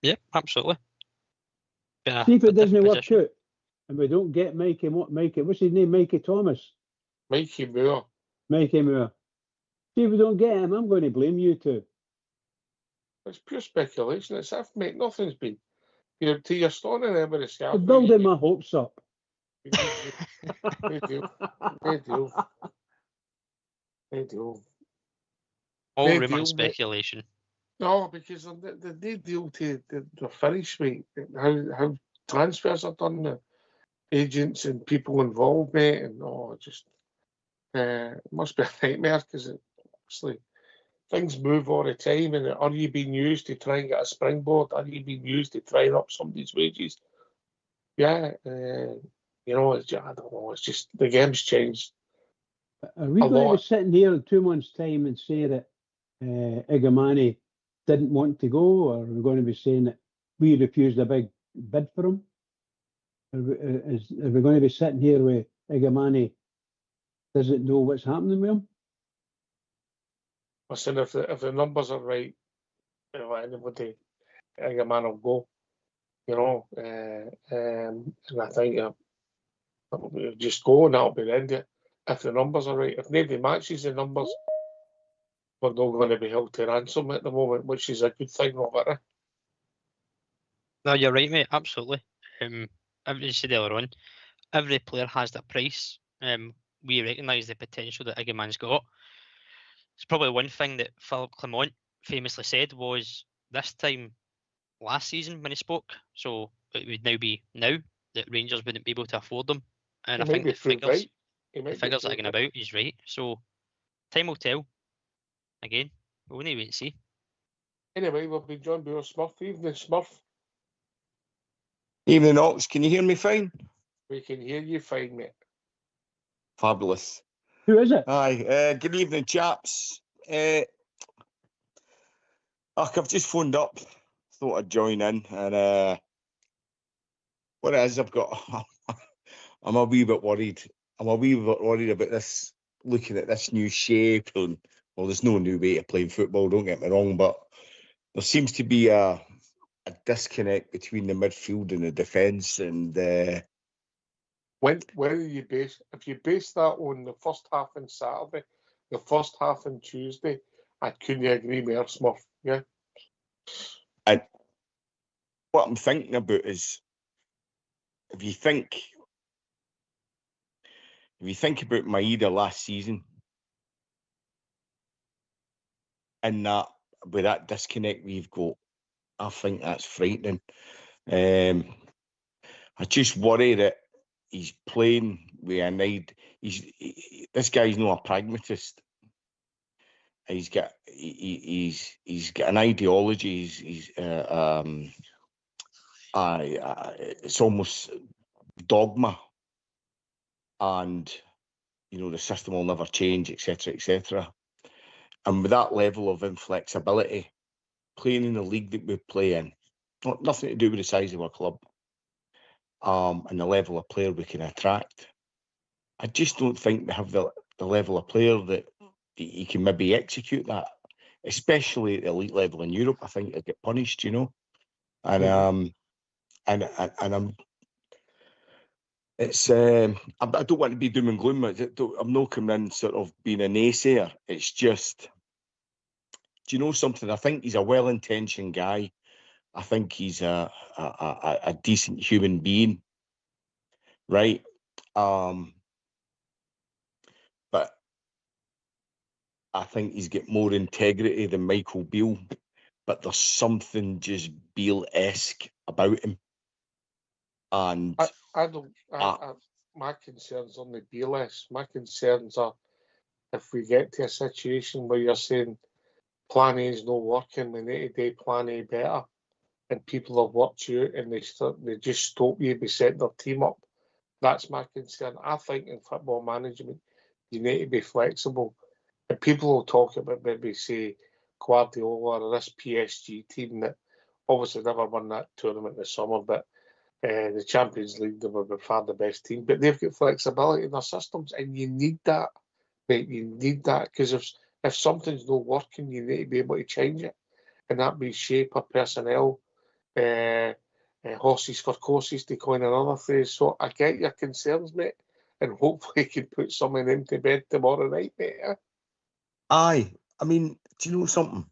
Yeah, absolutely. See if it doesn't work out, and we don't get Mikey, what's his name, Mikey Thomas? Mikey Moore. Mikey Moore. See if we don't get him, I'm going to blame you two. It's pure speculation. It's if, mate, nothing's been. You're standing there with a scarf. I'm building my hopes up. They do. All rumour and speculation. No, because they deal to the finish, mate. How transfers are done, the agents and people involved, mate, and it must be a nightmare because obviously things move all the time. And are you being used to try and get a springboard? Are you being used to try and up somebody's wages? Yeah, you know, I don't know. It's just the game's changed. Are we going to be sitting here in 2 months' time and say that Igamani didn't want to go, or are we going to be saying that we refused a big bid for him? Are we going to be sitting here with Igamani doesn't know what's happening with him? Listen, if the numbers are right, you know, anybody, Igamani will go. you know, and I think we'll just go and that'll be the end of it. If the numbers are right, if nobody matches the numbers, we're not going to be held to ransom at the moment, which is a good thing, Robert. No, you're right, mate. Absolutely. As you said earlier on, every player has their price. We recognise the potential that Iggyman's got. It's probably one thing that Philip Clement famously said was this time last season when he spoke. So it would now be now that Rangers wouldn't be able to afford them. And I think the figures that are going about, he's right. So time will tell. Again, we'll only wait and see. Anyway, we'll be joined by our Smurf. Evening, Smurf. Evening, Ox. Can you hear me fine? We can hear you fine, mate. Fabulous. Who is it? Aye. Good evening, chaps. I've just phoned up. Thought I'd join in. And what it is, I'm a wee bit worried. I'm a wee bit worried about this, looking at this new shape. And, well, there's no new way to play football, don't get me wrong, but there seems to be a disconnect between the midfield and the defence. And where do you base? If you base that on the first half on Saturday, the first half on Tuesday, I couldn't agree more, Smurf. Yeah. And what I'm thinking about is, if you think about Maeda last season, and that with that disconnect we've got, I think that's frightening. I just worry that he's playing with an idea. This guy's not a pragmatist. He's got an ideology. It's almost dogma, and the system will never change, etc., etc. And with that level of inflexibility, playing in the league that we play in, nothing to do with the size of our club, and the level of player we can attract, I just don't think we have the level of player that he can maybe execute that, especially at the elite level in Europe. I think he'll get punished, and I'm. It's I don't want to be doom and gloom. I'm not coming in sort of being a naysayer. It's just, do you know something? I think he's a well-intentioned guy. I think he's a decent human being, right? But I think he's got more integrity than Michael Beale. But there's something just Beale-esque about him. And my concerns on the BLS, my concerns are if we get to a situation where you're saying plan A is not working, we need to do plan A better, and people have worked you out and they just stop you by setting their team up. That's my concern. I think in football management, you need to be flexible. And people will talk about maybe say Guardiola or this PSG team that obviously never won that tournament in the summer, but the Champions League, they were by far the best team, but they've got flexibility in their systems, and you need that, mate. You need that, because if something's not working, you need to be able to change it, and that be shape or personnel, horses for courses, to coin another phrase. So I get your concerns, mate, and hopefully you can put some of them to bed tomorrow night, mate. Aye, I mean, do you know something?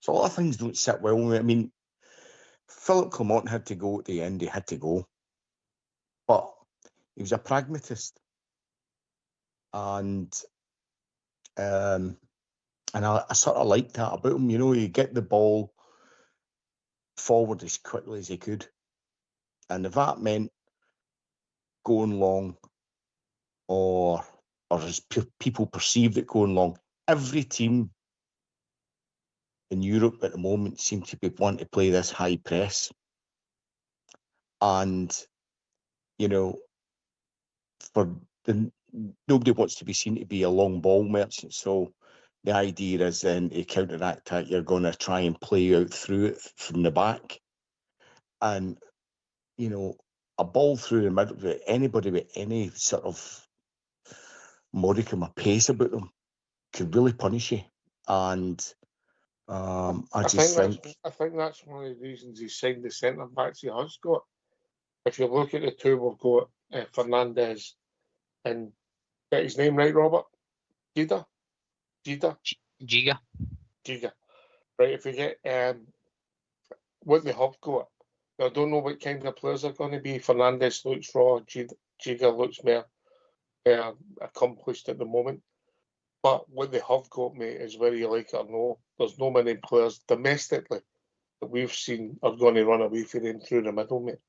So a lot of things don't sit well with me. I mean, Philip Clement had to go at the end. He had to go, but he was a pragmatist, and I sort of liked that about him. He get the ball forward as quickly as he could, and if that meant going long, or as people perceived it going long, every team in Europe at the moment seem to be wanting to play this high press. And, nobody wants to be seen to be a long ball merchant. So the idea is then to counteract that, you're going to try and play out through it from the back. And, a ball through the middle, anybody with any sort of modicum of pace about them could really punish you. And I just think I think that's one of the reasons he signed the centre backs he has got. If you look at the two, we've got Fernandez and get his name right, Robert. Giga. Giga. Right. If you get what they have got, I don't know what kind of players are going to be. Fernandez looks raw. Giga looks more accomplished at the moment. But what they have got, mate, is whether you like it or no, there's no many players domestically that we've seen are going to run away from them through the middle, mate.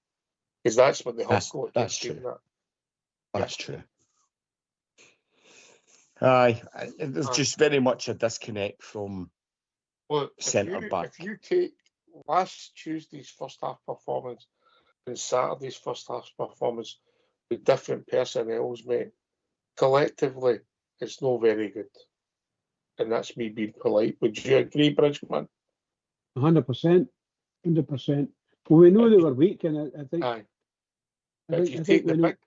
Because that's what they have got. That's true. That's true. Aye, there's just very much a disconnect from centre back. If you take last Tuesday's first half performance and Saturday's first half performance with different personnels, mate, collectively, it's not very good. And that's me being polite. Would you agree, Bridgman? 100%. 100%. Well, we know they were weak, and I think. Aye. If you take the big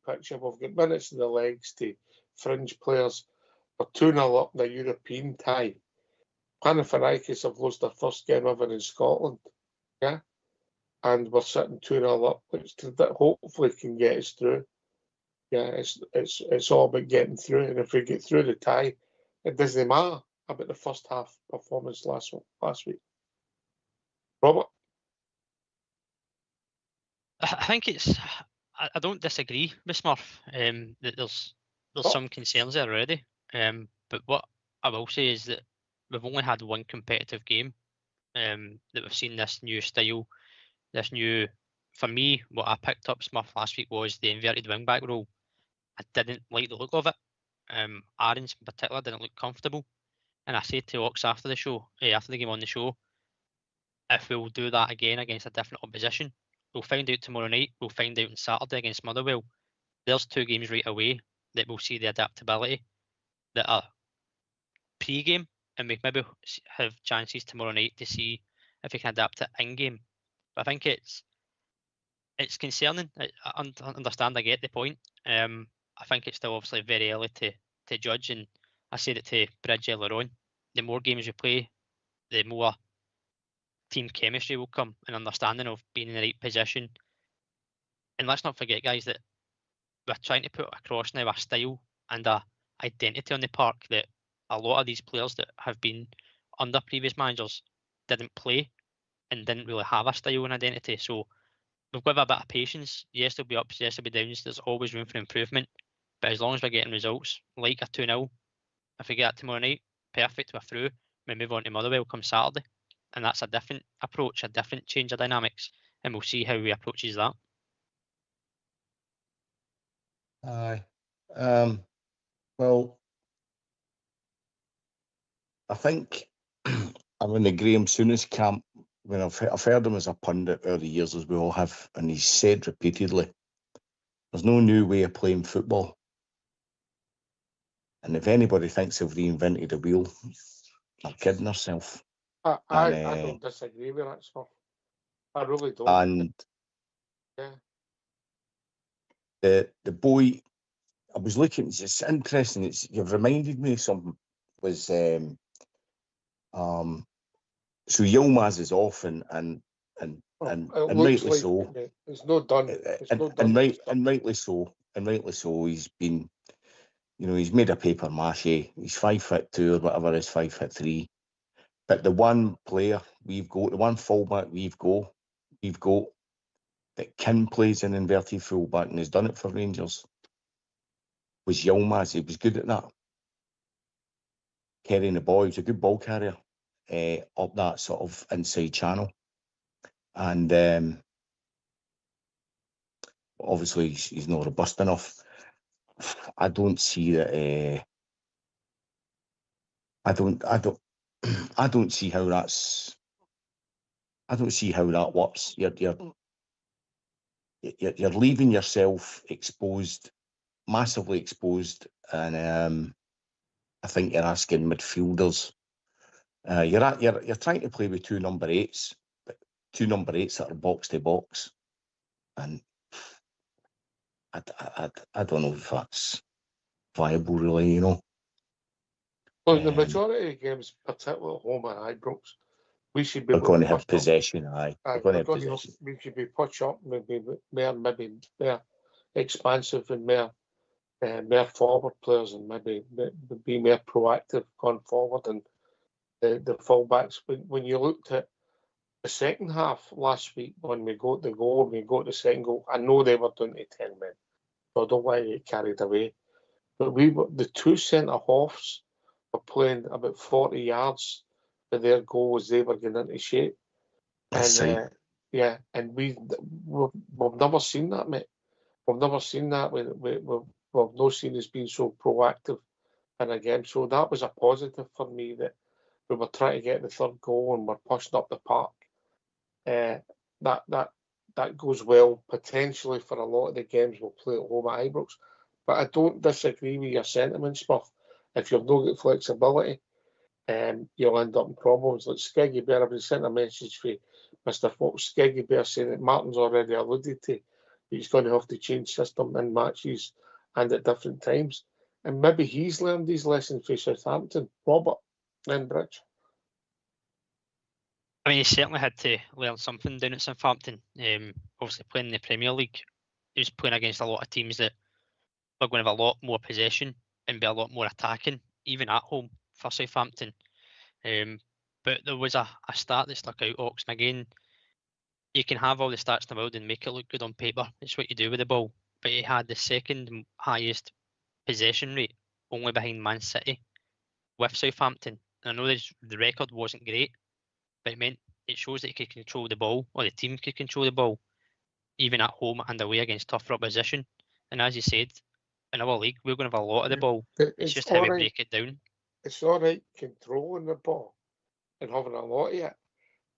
picture, we've got minutes in the legs to fringe players. We're 2-0 up in the European tie. Panathinaikos have lost their first game ever in Scotland. Yeah? And we're sitting 2-0 up, which hopefully can get us through. Yeah, it's all about getting through. And if we get through the tie, it doesn't matter about the first half performance last week. Robert? I think it's. I don't disagree with Smurf. That there's some concerns there already. But what I will say is that we've only had one competitive game. That we've seen this new style, this new. For me, what I picked up Smurf last week was the inverted wing back role. I didn't like the look of it. Aaron's in particular didn't look comfortable. And I said to Ox after the game on the show, if we'll do that again against a different opposition, we'll find out tomorrow night. We'll find out on Saturday against Motherwell. There's 2 games right away that we'll see the adaptability that are pre-game, and we maybe have chances tomorrow night to see if we can adapt it in-game. But I think it's concerning. I understand. I get the point. I think it's still obviously very early to judge, and I said it to Bridge earlier on. The more games we play, the more team chemistry will come, and understanding of being in the right position. And let's not forget, guys, that we're trying to put across now a style and a identity on the park that a lot of these players that have been under previous managers didn't play and didn't really have a style and identity. So we've got to have a bit of patience. Yes, there'll be ups, yes, there'll be downs. There's always room for improvement. But as long as we're getting results like a 2-0, if we get that tomorrow night, perfect, we're through. We move on to Motherwell come Saturday. And that's a different approach, a different change of dynamics. And we'll see how we approaches that. Aye. Well, I think I'm in the Graham Souness camp. When I've heard him as a pundit over the years, as we all have, and he's said repeatedly, there's no new way of playing football. And if anybody thinks they've reinvented the wheel, they're kidding themselves. I don't disagree with that stuff. I really don't. And the boy, I was looking. It's interesting. You've reminded me of something. Was so Yilmaz is off and rightly so. It's not done. And rightly so. And rightly so. He's been, he's made a paper mache. He's 5'2" or whatever is 5'3". But the one player we've got, the one fullback we've got that can play as an inverted fullback and has done it for Rangers was Yilmaz. He was good at that. Carrying the ball. He was a good ball carrier up that sort of inside channel. And obviously he's not robust enough. I don't see that. I don't see how that's. I don't see how that works. You're leaving yourself exposed, massively exposed, and I think you're asking midfielders. You're trying to play with 2 number 8s, but 2 number 8s that are box to box, and I don't know if that's viable, really. Well, the majority of games, particularly at home at Ibrox, we should be They're going to have pushed up. possession, aye. They're going to have possession. We should be pushed up, maybe more expansive and more forward players, and maybe be more proactive going forward. And the fullbacks, when you looked at the second half last week, when we got the goal, we got the second goal, I know they were doing to 10 men, so I don't want to get carried away. But the two centre halves were playing about 40 yards for their goal as they were getting into shape. And and we've never seen that, mate. We've never seen that. We've not seen us being so proactive in a game. So that was a positive for me, that we were trying to get the third goal and we're pushing up the park. That goes well potentially for a lot of the games we'll play at home at Ibrox. But I don't disagree with your sentiments, Smurf. If you've not got flexibility, you'll end up in problems. Like Skeggy Bear, I've been sent a message for Mr. Fox. Skeggy Bear saying that Martin's already alluded to he's going to have to change system in matches and at different times. And maybe he's learned these lessons for Southampton. Robert, then Bridge. I mean, he certainly had to learn something down at Southampton. Obviously, playing in the Premier League, he was playing against a lot of teams that were going to have a lot more possession and be a lot more attacking, even at home for Southampton. But there was a stat that stuck out, Ox. And again, you can have all the stats in the world and make it look good on paper. It's what you do with the ball. But he had the second highest possession rate, only behind Man City, with Southampton. And I know the record wasn't great, but it shows that he could control the ball, or the team could control the ball, even at home and away against tougher opposition. And as you said, in our league, we're going to have a lot of the ball. It's just how we break it down. It's all right controlling the ball and having a lot of it.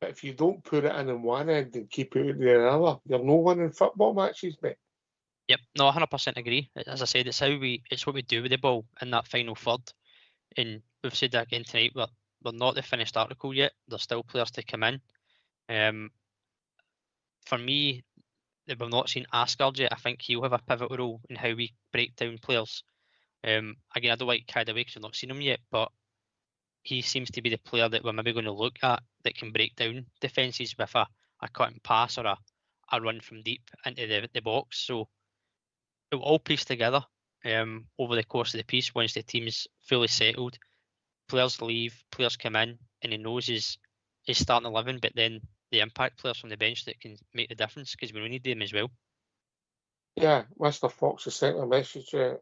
But if you don't put it in one end and keep it out the other, you're no winning football matches, mate. Yep, no, 100% agree. As I said, it's what we do with the ball in that final third. And we've said that again tonight, we're not the finished article yet. There's still players to come in. For me, we've not seen Asgard yet. I think he'll have a pivotal role in how we break down players. Again, I don't like carried away because I've not seen him yet, but he seems to be the player that we're maybe going to look at that can break down defences with a cut and pass or a run from deep into the box. So it will all piece together over the course of the piece once the team's fully settled. Players leave, players come in, and he knows his starting 11, but then the impact players from the bench that can make the difference, because we need them as well. Yeah, Mr. Fox has sent a message to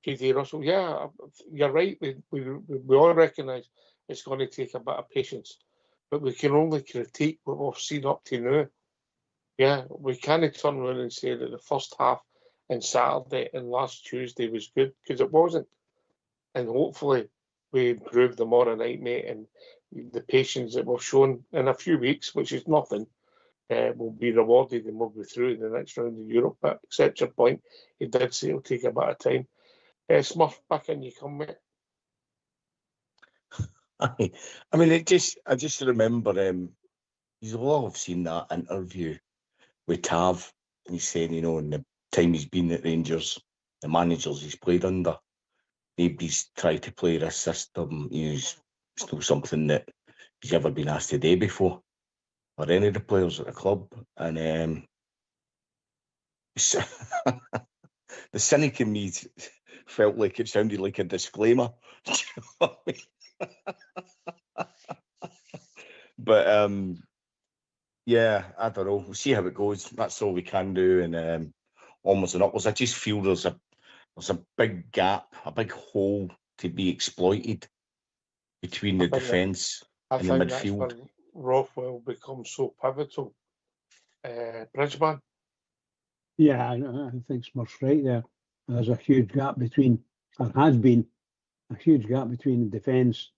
GT Russell. Yeah, you're right. We all recognise it's going to take a bit of patience, but we can only critique what we've seen up to now. Yeah, we can't turn around and say that the first half on Saturday and last Tuesday was good, because it wasn't. And hopefully we improve tomorrow night, mate, and the patience that we've shown in a few weeks, which is nothing, will be rewarded and we'll be through in the next round of Europe. But accept your point, he did say it'll take a bit of time. Smurf, back in you come, mate. I mean, I just remember, you'll all have seen that interview with Tav, and he's saying, in the time he's been at Rangers, the managers he's played under, nobody's tried to play this system. It's still something that he's never been asked to do before, or any of the players at the club. And the cynic in me felt like it sounded like a disclaimer. But yeah, I don't know. We'll see how it goes. That's all we can do. And onwards and upwards. I just feel there's a big gap, a big hole to be exploited between the defence and the midfield. That's when Rothwell becomes so pivotal. Bridgeman? Yeah, I think Smurf's right there. There's a huge gap between, or has been, a huge gap between the defence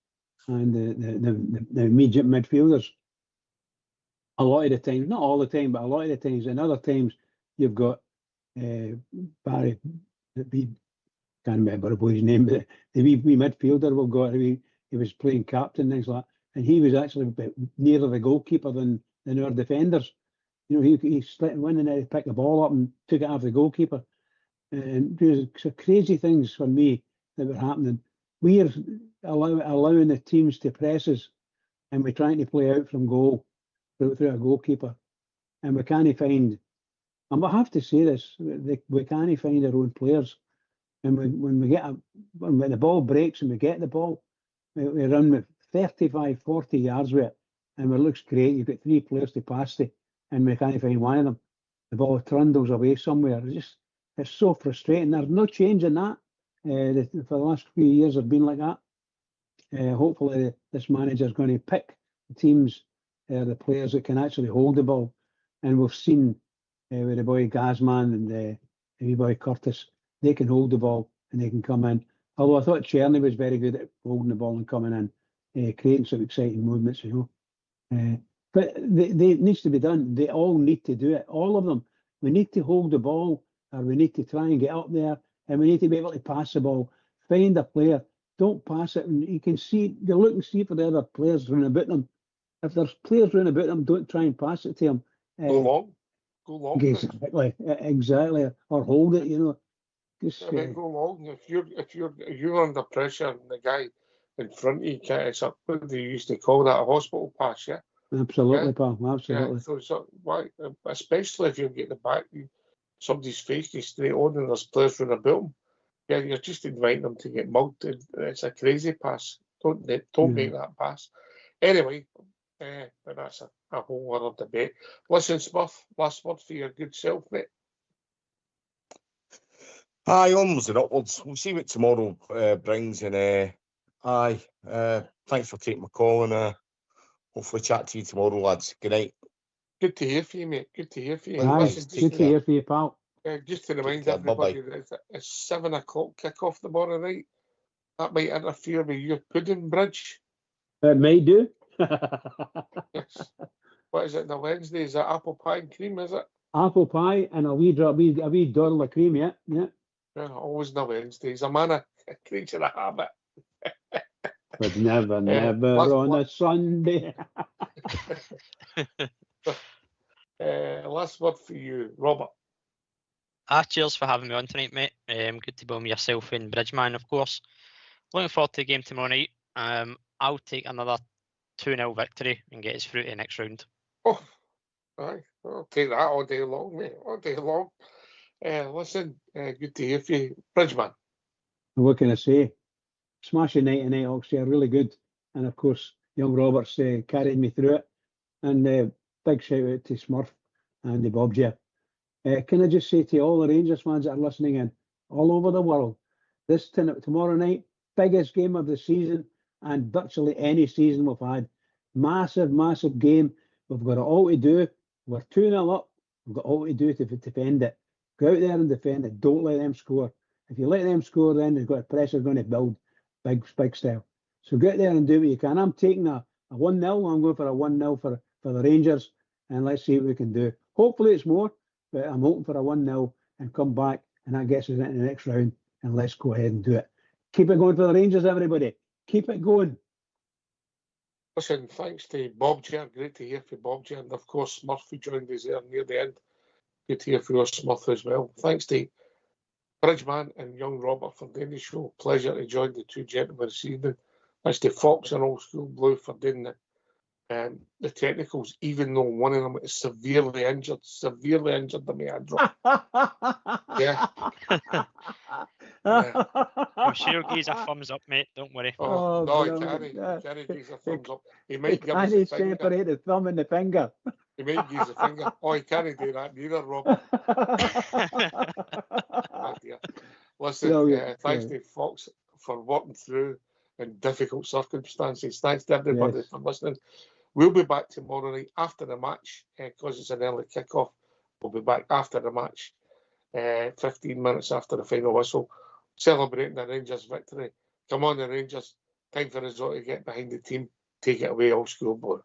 and the immediate midfielders. A lot of the times, not all the time, but a lot of the times, and other times you've got Barry, can't remember the boy's name, but the wee midfielder we've got, he was playing captain, things like that, and he was actually a bit nearer the goalkeeper than our defenders. He slipped in and he picked the ball up and took it off the goalkeeper. And there's some crazy things for me that were happening. we're allowing the teams to press us, and we're trying to play out from goal through a goalkeeper, and we can't find. And I have to say this: we can't find our own players, and when the ball breaks and we get the ball, we run with 35, 40 yards with it, and it looks great. You've got 3 players to pass to, and we can't find one of them. The ball trundles away somewhere. It's so frustrating. There's no change in that. For the last few years, have been like that. Hopefully, this manager is going to pick the teams, the players that can actually hold the ball. And we've seen with the boy Gazman and the wee boy Curtis, they can hold the ball and they can come in. Although I thought Cherny was very good at holding the ball and coming in, creating some exciting movements, But it needs to be done. They all need to do it. All of them. We need to hold the ball, or we need to try and get up there, and we need to be able to pass the ball. Find a player. Don't pass it. And you can see, you look and see for the other players running about them. If there's players running about them, don't try and pass it to them. Go long. Exactly. Or hold it. Go long. If you're under pressure and the guy in front of you can't, what they used to call that, a hospital pass, yeah. Absolutely, pal. Absolutely. Yeah, so why, especially if you get the back, somebody's face is straight on and there's players running about them. Yeah, you're just inviting them to get mugged. It's a crazy pass. Don't make that pass. Anyway, but that's a whole other debate. Listen, Smurf, last word for your good self, mate. Aye, onwards and upwards. We'll see what tomorrow brings. And thanks for taking my call, and hopefully chat to you tomorrow, lads. Good night. Good to hear from you, mate. Good to hear from you. Good to hear from you, pal. Just to remind everybody, it's 7 o'clock kick-off tomorrow night. That might interfere with your pudding bridge. It may do. Yes. What is it, the Wednesday? Is it apple pie and cream, is it? Apple pie and a wee doddle of cream, yeah. Yeah, always the Wednesdays. A man, a creature of habit. But never on a Sunday. Last word for you, Robert. Cheers for having me on tonight, mate. Good to be with yourself and Bridgeman, of course. Looking forward to the game tomorrow night. I'll take another 2-0 victory and get us through to the next round. Oh, aye. I'll take that all day long, mate. All day long. Listen, good to hear from you. Bridgeman. What can I say? Smashing night tonight, Oxford, really good. And of course, young Robert's carried me through it. And big shout out to Smurf and the Bobja. Can I just say to all the Rangers fans that are listening in all over the world, this tomorrow night, biggest game of the season and virtually any season we've had. Massive, massive game. We've got it all to do. We're 2-0 up. We've got all to do to defend it. Go out there and defend it. Don't let them score. If you let them score, then they've got pressure going to build big style. So get there and do what you can. I'm taking a 1-0. I'm going for a 1-0 for the Rangers, and let's see what we can do. Hopefully it's more, but I'm hoping for a 1-0 and come back, and that gets us into the next round, and let's go ahead and do it. Keep it going for the Rangers, everybody. Keep it going. Listen, thanks to Bobja. Great to hear from Bobja. And of course, Smurf, who joined us there near the end. Good to hear from your Smurf as well. Thanks to Bridgeman and young Robert for doing the show. Pleasure to join the two gentlemen this evening. Thanks to Fox and Old School Blue for doing the technicals, even though one of them is severely injured in my hand drop. Yeah. I'm sure he'll give us a thumbs up, mate. Don't worry. No, he can't give us a thumbs up. He might give us a finger. Separate the thumb and the finger. He might give us a finger. Oh, he can't do that neither, Robert. Oh, dear. Listen, thanks to Fox for working through in difficult circumstances. Thanks to everybody for listening. We'll be back tomorrow night after the match, because it's an early kick-off. We'll be back after the match, 15 minutes after the final whistle, celebrating the Rangers victory. Come on, the Rangers. Time for us all to get behind the team. Take it away, Old School Boy.